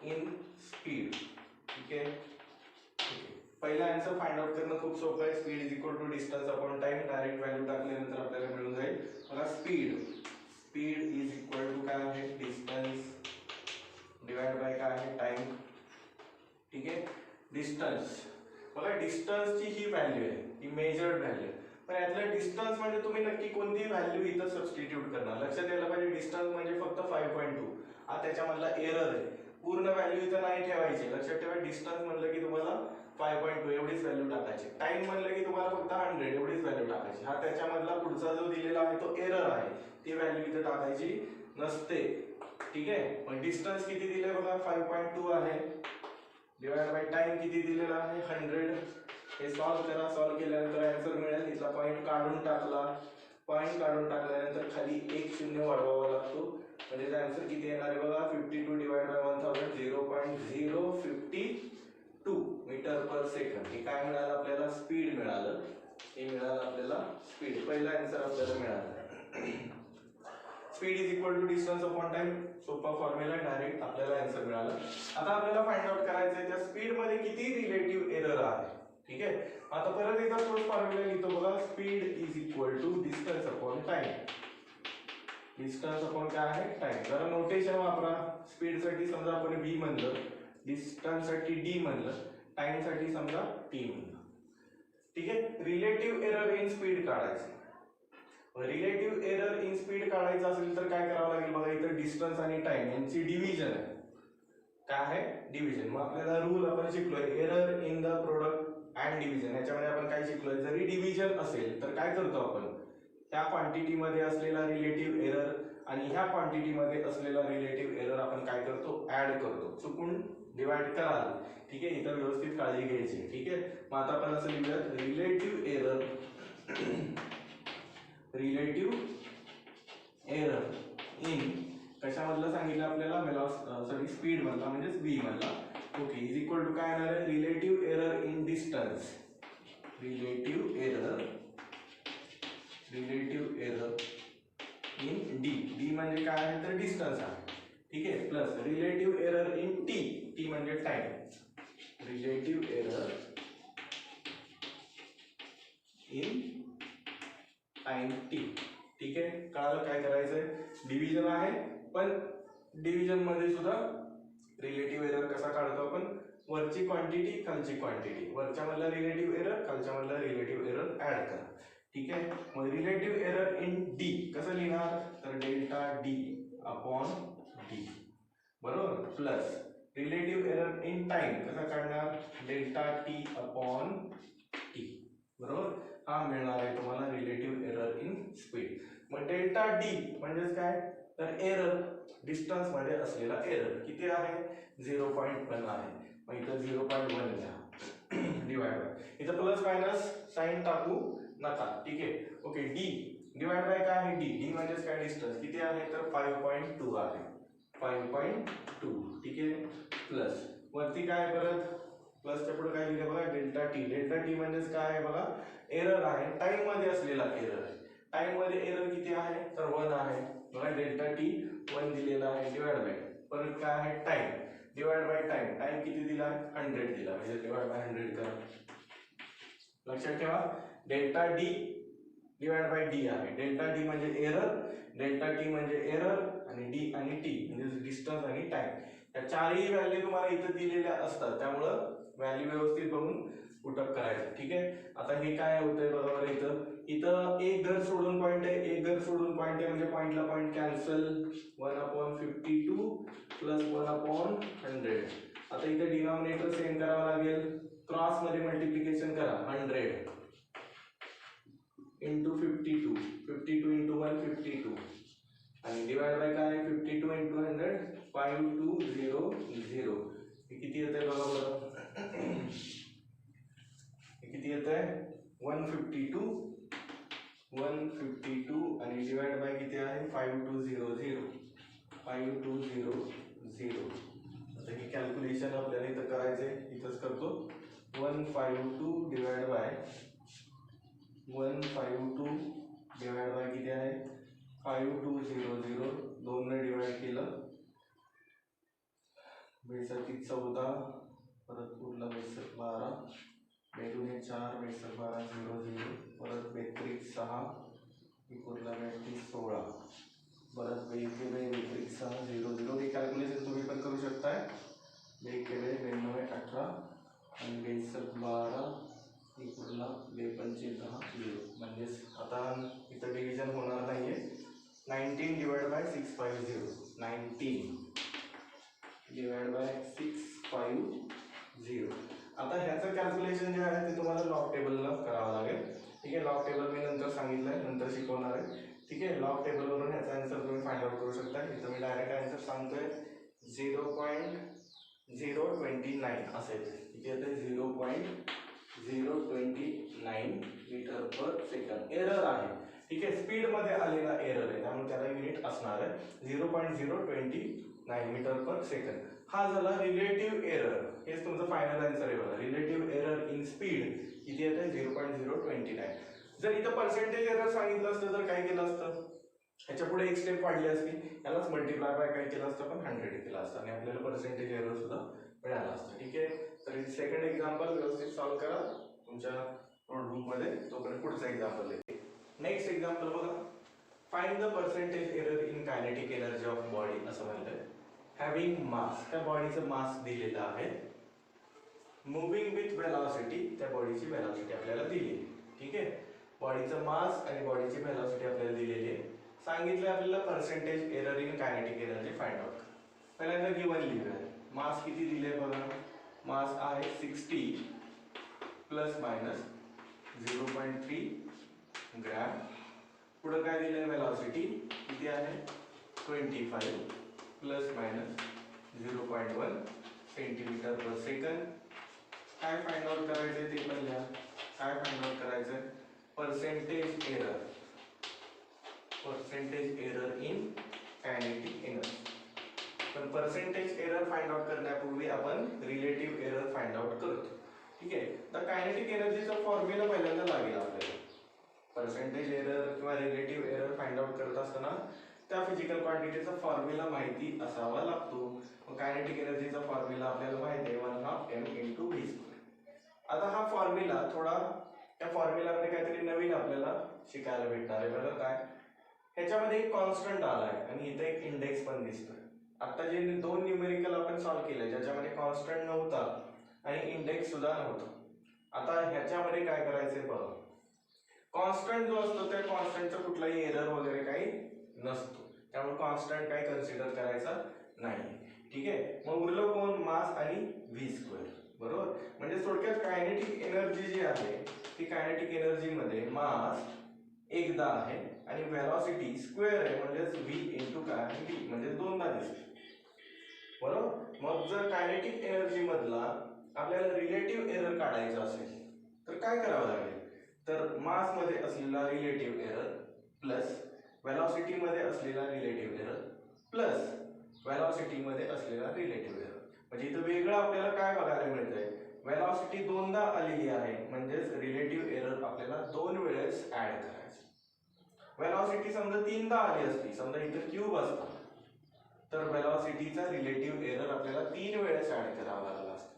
Speaker 1: इन स्पीड. ठीक आहे, पहिला आन्सर फाइंड आउट करणं खूप सोपं आहे. Speed is equal to distance upon time, direct value टाकल्यानंतर आपल्याला मिळून जाईल. बघा speed, speed is equal to काय आहे डिस्टन्स डिवाइड बाय काय आहे टाइम. ठीक आहे, डिस्टन्स, बघा डिस्टन्सची ही व्हॅल्यू आहे, ही मेजर्ड व्हॅल्यू. पण यातलं डिस्टन्स म्हणजे तुम्ही नक्की कोणती व्हॅल्यू इथं सबस्टिट्यूट करणार, लक्षात यायला पाहिजे. डिस्टन्स म्हणजे फक्त 5.2 हा त्याच्यामधला एरर आहे, पूर्ण व्हॅल्यू इथं नाही ठेवायची. लक्षात ठेवा, डिस्टन्स म्हणलं की तुम्हाला 5.2 एवढीच व्हॅल्यू टाकायची. टाइम म्हणलं की तुम्हाला फक्त 100 एवढीच व्हॅल्यू टाकायची. हा त्याच्यामधला पुढचा जो दिलेला आहे तो एरर आहे, ती व्हॅल्यू इथं टाकायची नसते. ठीक आहे, मग डिस्टन्स किती दिले बघा 5.2 आहे, डिवाइड बाय टाइम किती दिलेला आहे 100. हे सॉल्व करा, सॉल्व केल्यानंतर आन्सर मिळेल. इथला पॉईंट काढून टाकला, पॉईंट काढून टाकल्यानंतर खाली एक शून्य वाढवावा लागतो, म्हणजे आन्सर किती येणार आहे बघा 52 divide by 1000 0.052 metre per second. हे काय मिळालं आपल्याला, स्पीड मिळालं. हे मिळालं आपल्याला स्पीड, पहिला आन्सर आपल्याला मिळाला. Speed is equal to distance upon time, सोपा फॉर्म्युला, डायरेक्ट आपल्याला आन्सर मिळाला. आता आपल्याला फाइंड आउट करायचं आहे त्या स्पीड मध्ये किती रिलेटिव्ह एरर आहे. ठीक आहे, आता परत एकदा तोच फॉर्म्युला लिहितो बघा, speed is equal to distance upon time. Distance upon काय आहे टाइम. जरा नोटेशन वापरा, स्पीड साठी समजा आपण v म्हणलं, डिस्टन्स साठी d म्हणलं, टाइम साठी समजा t म्हणलं. ठीक आहे, रिलेटिव्ह एरर इन स्पीड काढायचं. रिलेटिव्ह एरर इन स्पीड काढायचं असेल तर काय करावं लागेल बघा, इथं डिस्टन्स आणि टाइम यांची डिव्हिजन आहे. काय आहे डिव्हिजन. मग आपल्याला रूल आपण शिकलोय, error in the product and division याच्यामध्ये आपण काय शिकलोय, जरी डिव्हिजन असेल तर काय करतो आपण, त्या क्वांटिटी मध्ये असलेला रिलेटिव्ह एरर आणि ह्या क्वांटिटी मध्ये असलेला रिलेटिव्ह एरर आपण काय करतो, ऍड करतो. चुकून डिवाइड कराल, ठीक आहे, इथं व्यवस्थित काळजी घ्यायची. ठीक आहे, मग आता आपण असं लिहूया, रिलेटिव्ह एरर इन कशामधलं सांगितलं आपल्याला, सॉरी स्पीड मधला म्हणजेच बी मधला. ओके, इज इक्वल टू काय येणार आहे, relative error in distance. Relative error in D. D म्हणजे काय आहे तर डिस्टन्स आहे. ठीक आहे, plus relative error in T. T म्हणजे time. Relative error in time T. ठीक आहे, कळालं काय करायचंय. डिव्हिजन आहे, पण डिव्हिजन मध्ये सुद्धा रिलेटिव्ह एरर कसा काढतो आपण, वरची क्वांटिटी खालची क्वांटिटी, वरच्या मधला रिलेटिव्ह एरर खालच्या मधला रिलेटिव्ह एरर ऍड करा. ठीक आहे, मग रिलेटिव्ह एरर इन डी कसं लिहिणार, तर डेल्टा डी अपॉन डी, बरोबर, plus relative error in time कसा काढणार, डेल्टा टी अपॉन टी, बरोबर. हा मिळणार आहे तुम्हाला रिलेटिव्ह एरर इन स्पीड. मग डेल्टा डी म्हणजेच काय, तर एरर डिस्टन्स मध्ये असलेला एरर किती आहे, 0.1 आहे. मग इथं 0.1 घ्या डिवाइड बाय, इथं प्लस मायनस साइन टाकू नका. ठीक आहे, ओके. डी डिवाइड बाय काय आहे, डी. डी म्हणजेच काय, डिस्टन्स किती आहे तर 5.2 आहे, 5.2. ठीक आहे, प्लस वरती काय परत प्लसच्या पुढे काय लिहिलं बघा, डेल्टा टी. डेल्टा टी म्हणजेच काय आहे बघा, एरर आहे, टाइम मध्ये असलेला एरर. टाइम मध्ये एरर किती आहे तर 1 आहे बघा, डेल्टा टी 1 दिलेला आहे, डिवाइड बाय परत काय आहे time, divide by time. Time किती दिला, 100 दिला, म्हणजे डिवाइड बाय 100 करा. लक्षात ठेवा, delta D divide by D आहे. डेल्टा डी म्हणजे एरर, डेल्टा टी म्हणजे एरर, आणि डी आणि टी म्हणजे डिस्टन्स आणि टाइम. या चारही व्हॅल्यू तुम्हाला इथं दिलेल्या असतात, त्यामुळं व्हॅल्यू व्यवस्थित बघून पुटअप करायचं. ठीक आहे, आता हे काय होतंय बरोबर, इथं एक घर सोडून पॉईंट आहे, एक घर सोडून पॉईंट आहे, म्हणजे पॉईंटला पॉईंट कॅन्सल. 1/52 प्लस 1/100. आता इथे डिनॉमिनेटर सेम करावा लागेल, क्रॉस मध्ये मल्टिप्लिकेशन करा, 100 इंटू 52, 52 इंटू 1 52, आणि डिवाइड बाय काय 52 इंटू 100, 5200. हे किती येतंय बघा बरं, हे किती येतंय 152 आणि डिवाइड बाय किती आहे 5200. आता हे कॅल्क्युलेशन आपल्याला इथं करायचंय, इथंच करतो. 152 डिवाइड बाय 152 डिवाइड बाय किती आहे 5200. 2 ने डिवाइड केलं, 14, परत उरला 12, 2 ने 4, 12 0 परत 6, उरला 16, परत 6 0. हे कॅल्क्युलेशन तुम्ही पण करू शकताय. 9 18 आणि 12 उरला 10 0. म्हणजेच आता इथं डिव्हिजन होणार नाहीये. 19 डिवाइड बाय 650, 19 डिवाइड बाय 650. आता ह्याचं कॅल्क्युलेशन जे आहे ते तुम्हाला लॉग टेबलला करावं लागेल. ठीक आहे, लॉग टेबल मी नंतर सांगितलंय, नंतर शिकवणार आहे. ठीक आहे, लॉग टेबलवरून ह्याचा आन्सर तुम्ही फाइंड आउट करू शकता. इथं मी डायरेक्ट आन्सर सांगतोय 0.029 असेल. किती येते 0.029 मीटर पर सेकंड. एरर आहे, ठीक आहे, स्पीड मध्ये आलेला एरर आहे, त्यामुळे त्याला युनिट असणार आहे 0.029 मीटर पर सेकंड. हा झाला रिलेटिव्ह एरर. हेच तुमचं फायनल आन्सर आहे बघा. रिलेटिव्ह एरर इन स्पीड किती येते 0.029. जर इथं पर्सेंटेज एरर सांगितलं असतं तर काय केलं असतं, ह्याच्या पुढे एक स्टेप वाढली असती, यालाच मल्टिप्लाय बाय काय केलं असतं, पण 100 केलं असतं आणि आपल्याला पर्सेंटेज एरर सुद्धा मिळाला असतं. ठीक आहे, तर सेकंड एक्झाम्पल व्यवस्थित सॉल्व्ह करा तुमच्या नोटबुक मध्ये. तोपर्यंत पुढचा एक्झाम्पल आहे. नेक्स्ट एक्झाम्पल बघा, find the percentage error in kinetic energy of body. असं म्हणलंय हॅव्हिंग मास, त्या बॉडीचं मास दिलेलं आहे, मुव्हिंग विथ वेलॉसिटी, त्या बॉडीची वेलॉसिटी आपल्याला दिली. ठीक आहे, बॉडीचं मास आणि बॉडीची वेलॉसिटी आपल्याला दिलेली आहे. सांगितलं आपल्याला percentage error in kinetic energy find out. पहिल्यांदा गिवन लिहूया. मास किती दिले बघा, मास आहे 60 प्लस मायनस 0.3 ग्रॅम. पुढे काय दिलंय वेलॉसिटी किती आहे 25 प्लस मायनस 0.1 सेंटीमीटर पर सेकंड. काय फाइंड आउट करायचंय ते पण लिहा. काय फाइंड आउट करायचंय percentage error in kinetic energy. पण पर्सेंटेज एरर फाइंड आउट करण्यापूर्वी आपण रिलेटिव्ह एरर फाइंड आउट करतो. ठीक आहे. तर कायनेटिक एनर्जीचा फॉर्म्युला पहिल्यांदा लागेल आपल्याला. पर्सेंटेज एरर किंवा रिलेटिव्ह एरर फाइंड आउट करत असताना त्या फिजिकल क्वांटिटीचा फॉर्म्युला माहिती असावा लागतो. मग कायनेटिक एनर्जीचा फॉर्म्युला आपल्याला माहिती आहे 1/2 m × v². आता हा फॉर्म्युला थोडा त्या फॉर्म्युलामध्ये काहीतरी नवीन आपल्याला शिकायला भेटणार आहे. बघा काय ह्याच्यामध्ये एक कॉन्स्टंट आलाय आणि इथे एक इंडेक्स पण दिसतोय. आता जे दोन न्यूमेरिकल आपण सॉल्व्ह केले ज्याच्यामध्ये कॉन्स्टंट नव्हता आणि इंडेक्स सुद्धा नव्हता. आता ह्याच्यामध्ये काय करायचंय बघा. कॉन्स्टंट जो असतो त्या कॉन्स्टंटचा कुठलाही एरर वगैरे काही नसतो. त्यामुळे कॉन्स्टंट काही कन्सिडर करायचा नाही. ठीक आहे. मग उरलं कोण मास आणि v². बरोबर. म्हणजे थोडक्यात कायनेटिक एनर्जी जी आहे ती कायनेटिक एनर्जी मध्ये मास एकदा आहे आणि वेलॉसिटी स्क्वेअर आहे म्हणजेच v × काय v म्हणजे दोनदा दिसते. बरोबर. मग जर कायनेटिक एनर्जी मधला आपल्याला रिलेटिव्ह एरर काढायचा असेल तर काय करावं लागेल. तर मास मध्ये असलेला रिलेटिव्ह एरर प्लस वेलॉसिटी मध्ये असलेला रिलेटिव्ह एरर प्लस वेलॉसिटी मध्ये असलेला रिलेटिव्ह एरर. म्हणजे इथं वेगळं आपल्याला काय बघायला मिळतंय वेलॉसिटी दोनदा आलेली आहे म्हणजेच रिलेटिव्ह एरर आपल्याला दोन वेळेस ऍड करायचं. वेलॉसिटी समजा तीनदा आली असती समजा इथं क्यूब असता तर वेलॉसिटीचा रिलेटिव्ह एरर आपल्याला 3 वेळेस ऍड करावा लागला असता.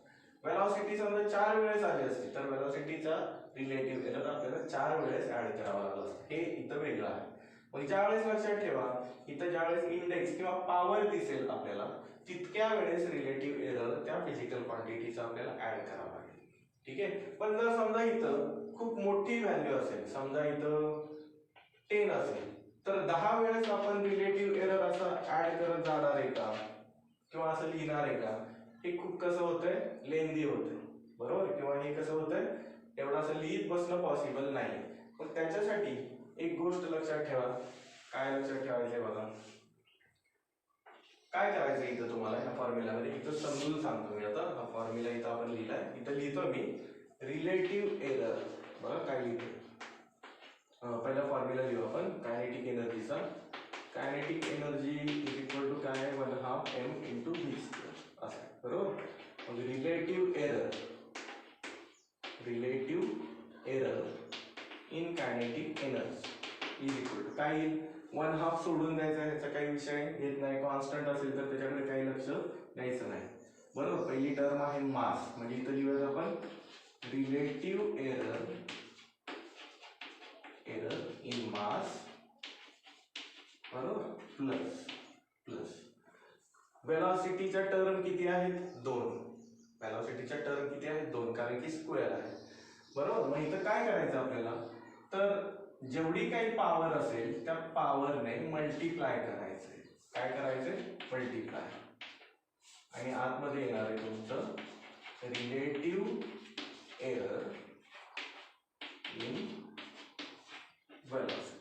Speaker 1: वेलॉसिटी समजा 4 वेळेस आली असती तर वेलॉसिटीचा रिलेटिव्ह एरर आपल्याला 4 वेळेस ऍड करावा लागला असता. हे इथं वेगळं आहे. मग ज्यावेळेस लक्षात ठेवा इथं ज्यावेळेस इंडेक्स किंवा पॉवर दिसेल आपल्याला तितक्या वेळेस रिलेटिव्ह एरर त्या फिजिकल क्वांटिटीचा आपल्याला ऍड करावा लागेल. ठीक आहे. पण जर समजा इथं खूप मोठी व्हॅल्यू असेल समजा इथं 10 असेल तर 10 वेळेस आपण रिलेटिव्ह एरर असं ऍड करत जाणार आहे का किंवा असं लिहिणार आहे का. हे खूप कसं होतंय लेंदी होतंय. बरोबर. किंवा हे कसं होतंय एवढं असं लिहित बसणं पॉसिबल नाही. मग त्याच्यासाठी एक गोष्ट लक्षात ठेवा. काय लक्षात ठेवायचंय बघा. काय करायचं इथं तुम्हाला ह्या फॉर्म्युलामध्ये इथं समजून सांगतो मी. आता हा फॉर्म्युला इथं आपण लिहिलाय. इथं लिहितो मी रिलेटिव्ह एरर. बघा काय लिहितो. पहिला फॉर्म्युला लिहू आपण कायनेटिक एनर्जीचा. Kinetic energy is equal to काय 1/2 m × v². असं आहे. बरोबर. मग relative error in kinetic energy is equal to काय येईल 1/2 सोडून द्यायचा ह्याचा काही विषय येत नाही. कॉन्स्टंट असेल तर त्याच्याकडे काही लक्ष द्यायचं नाही. बरोबर. पहिली टर्म आहे मास म्हणजे इथं लिहूया आपण रिलेटिव्ह एरर इन मास. बरोबर. प्लस वेलॉसिटीच्या टर्म किती आहेत 2. वेलॉसिटीच्या टर्म किती आहेत 2 कारण की स्क्वेअर आहे. बरोबर. मग इथं काय करायचं आपल्याला तर जेवढी काही पॉवर असेल त्या पॉवरने मल्टिप्लाय करायचंय. काय करायचंय मल्टिप्लाय. आणि आतमध्ये येणार आहे तुमचं रिलेटिव्ह एरर इन वेलॉसिटी.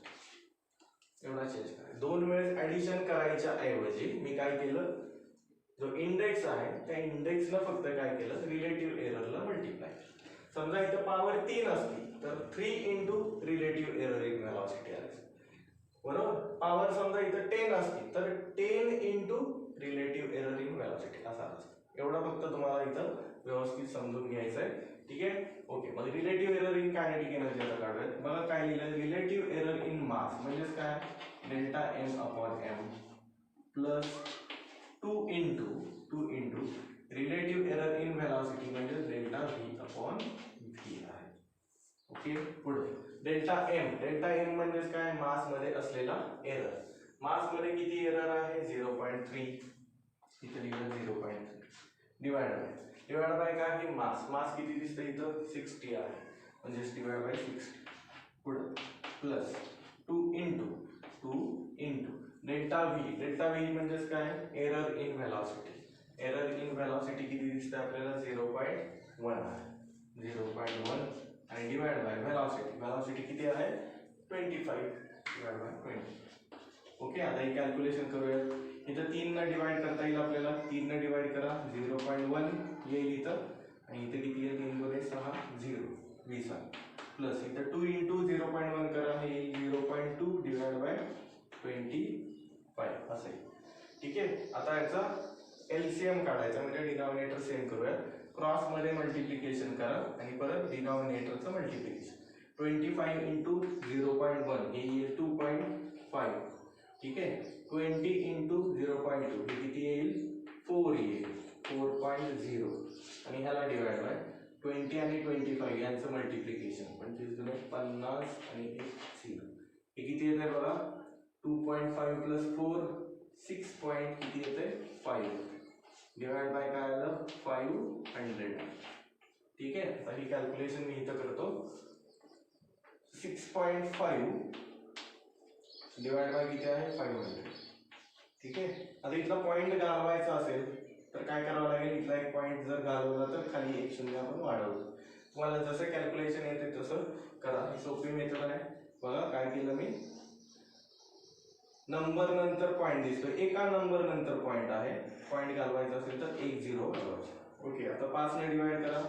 Speaker 1: एवढा चेंज करायचा. 2 वेळेस ऍडिशन करायच्या ऐवजी मी काय केलं जो इंडेक्स आहे त्या इंडेक्सला फक्त काय केलं रिलेटिव्ह एररला मल्टिप्लाय. समजा इथं पॉवर 3 असती तर 3 × रिलेटिव्ह एरर इन वेलॉसिटी आहे. बरोबर. पॉवर समजा इथं 10 असती तर 10 × रिलेटिव्ह एरर इन वेलॉसिटी असा असतं. एवढं फक्त तुम्हाला इथं व्यवस्थित समजून घ्यायचं आहे. ठीक आहे. ओके. मग relative error in kinetic energy आता काढूयात. बघा काय लिहिलं रिलेटिव्ह एरर इन मास म्हणजेच काय Δm/m plus 2 × relative error in velocity म्हणजे Δv/v आहे. ओके. पुढे Δm म्हणजेच काय मास मध्ये असलेला एरर. मास मध्ये किती एरर आहे 0.3. इथे लिहिलं 0.3 डिवाइड बाय काय आहे मास किती दिसतं इथं 60 आहे म्हणजेच डिवाइड बाय 60. पुढे प्लस 2 × Δv म्हणजेच काय error in velocity. Error in velocity किती दिसते आपल्याला 0.1 आहे. 0.1 आणि डिवाइड बाय व्हेलॉसिटी किती आहे 25 डिवाइड बाय 20. ओके, आता ही कॅल्क्युलेशन करूया. इथं 3 न डिवाइड करता येईल आपल्याला. 3 न डिवाइड करा 0.1 येईल इथं आणि इथे किती आहे 3 गुणे 6 0 20 प्लस इथं 2 इंटू 0.1 करा हे 0.2 डिवाइड बाय 25 असं आहे. ठीक आहे, आता याचा एलसीएम काढायचा म्हणजे डिनॉमिनेटर सेम करूया. क्रॉस मध्ये मल्टिप्लिकेशन करा आणि परत डिनॉमिनेटरचं मल्टिप्लिकेशन. 25 इंटू 0.1 हे येईल 2.5. ठीक आहे, 20 इंटू 0.2 हे किती येईल 4 येईल 4.0 आणि ह्याला डिवाइड बाय 20 आणि 25 यांचं मल्टिप्लिकेशन 25 गुणे 50 आणि 1 0 हे किती येते बघा 2.5 प्लस 4 6 पॉइंट किती येते 5 डिवाइड बाय काय आलं 500. ठीक आहे, आता ही कॅल्क्युलेशन मी इथं करतो. 6.5 डिवाइड बाय किती आहे 500. ठीक आहे, आता इथला पॉइंट घालवायचा असेल तर काय करावं लागेल. इथला एक पॉइंट जर घालवला तर खाली एक शून्य आपण वाढवतो. तुम्हाला जसं कॅल्क्युलेशन येते तसं करा. ही सोपी मेथड आहे. बघा काय केलं मी, नंबर नंतर पॉइंट दिसतो, एका नंबर नंतर पॉइंट आहे. पॉइंट घालवायचा असेल तर 1 0 घालवायचा. ओके, आता 5 ने डिवाइड करा.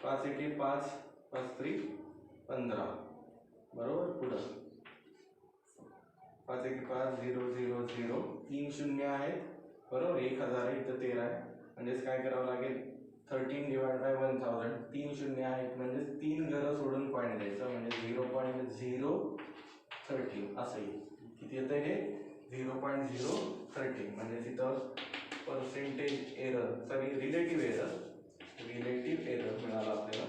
Speaker 1: 5 1 5 5 3 15 बरोबर. पुढं 5 1 5 0 0 0 3 शून्य आहेत बरोबर. 1000 आहे इथं 13 आहे म्हणजेच काय करावं लागेल 13 डिवाइड बाय 1000. 3 शून्य आहेत म्हणजे 3 घरं सोडून पॉइंट द्यायचं म्हणजे 0.013 असं येईल. किती येतं हे 0.013 म्हणजे तिथं percentage error sorry relative error मिळाला आपल्याला.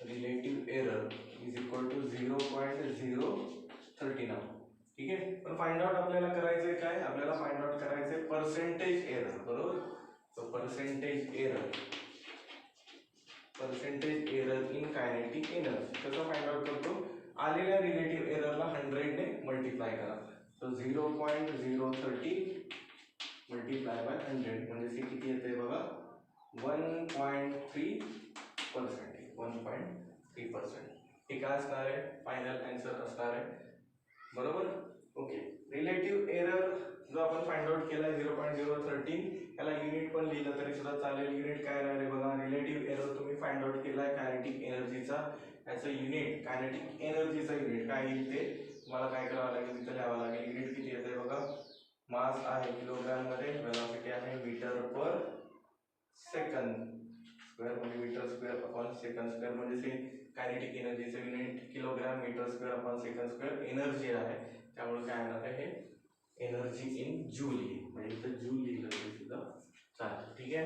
Speaker 1: Relative error is equal to 0.013. ठीक आहे, पण फाइंड आउट आपल्याला करायचंय काय, आपल्याला फाइंड आउट करायचंय पर्सेंटेज एरर बरोबर. So percentage error in kinetic energy कसं फाइंड आउट करतो. आलेल्या रिलेटिव्ह एररला 100 ने मल्टिप्लाय करा. सो 0.013 मल्टिप्लाय बाय 100 म्हणजे ते किती येते बघा 1.3%. हे काय असणार आहे फायनल आन्सर असणार आहे बरोबर. ओके, रिलेटिव्ह एरर जो आपण फाइंड आउट केला 0.013 याला युनिट पण लिहिलं तरी सुद्धा चालेल. युनिट काय राहिले बघा, रिलेटिव्ह एरर तुम्ही फाइंड आउट केलाय कायनेटिक एनर्जीचा, याचं युनिट कायनेटिक एनर्जीचा युनिट काय येईल ते तुम्हाला काय करावं लागेल तिथे लिहावं लागेल. युनिट किती येते बघा, मास आहे किलोग्राम मध्ये, वेलोसिटी आहे मीटर पर सेकंद स्क्वेअर म्हणजे metre square upon second square म्हणजे कायनेटिक एनर्जीचं unit kilogram metre square upon second square energy आहे त्यामुळे काय येणार आहे हे एनर्जी इन जूल म्हणजे इथं जूल लिहिलं तरी सुद्धा चालेल. ठीक आहे,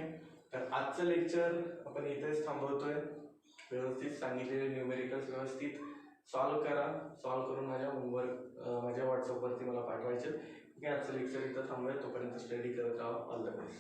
Speaker 1: तर आजचं लेक्चर आपण इथेच थांबवतोय. व्यवस्थित सांगितलेले न्यूमेरिकल्स व्यवस्थित सॉल्व करा. सॉल्व करून माझ्या व्हॉट्सअपवरती मला पाठवायचे. ठीक आहे, आजचं लेक्चर इथं थांबूया. तोपर्यंत स्टडी करत राहा. All the best.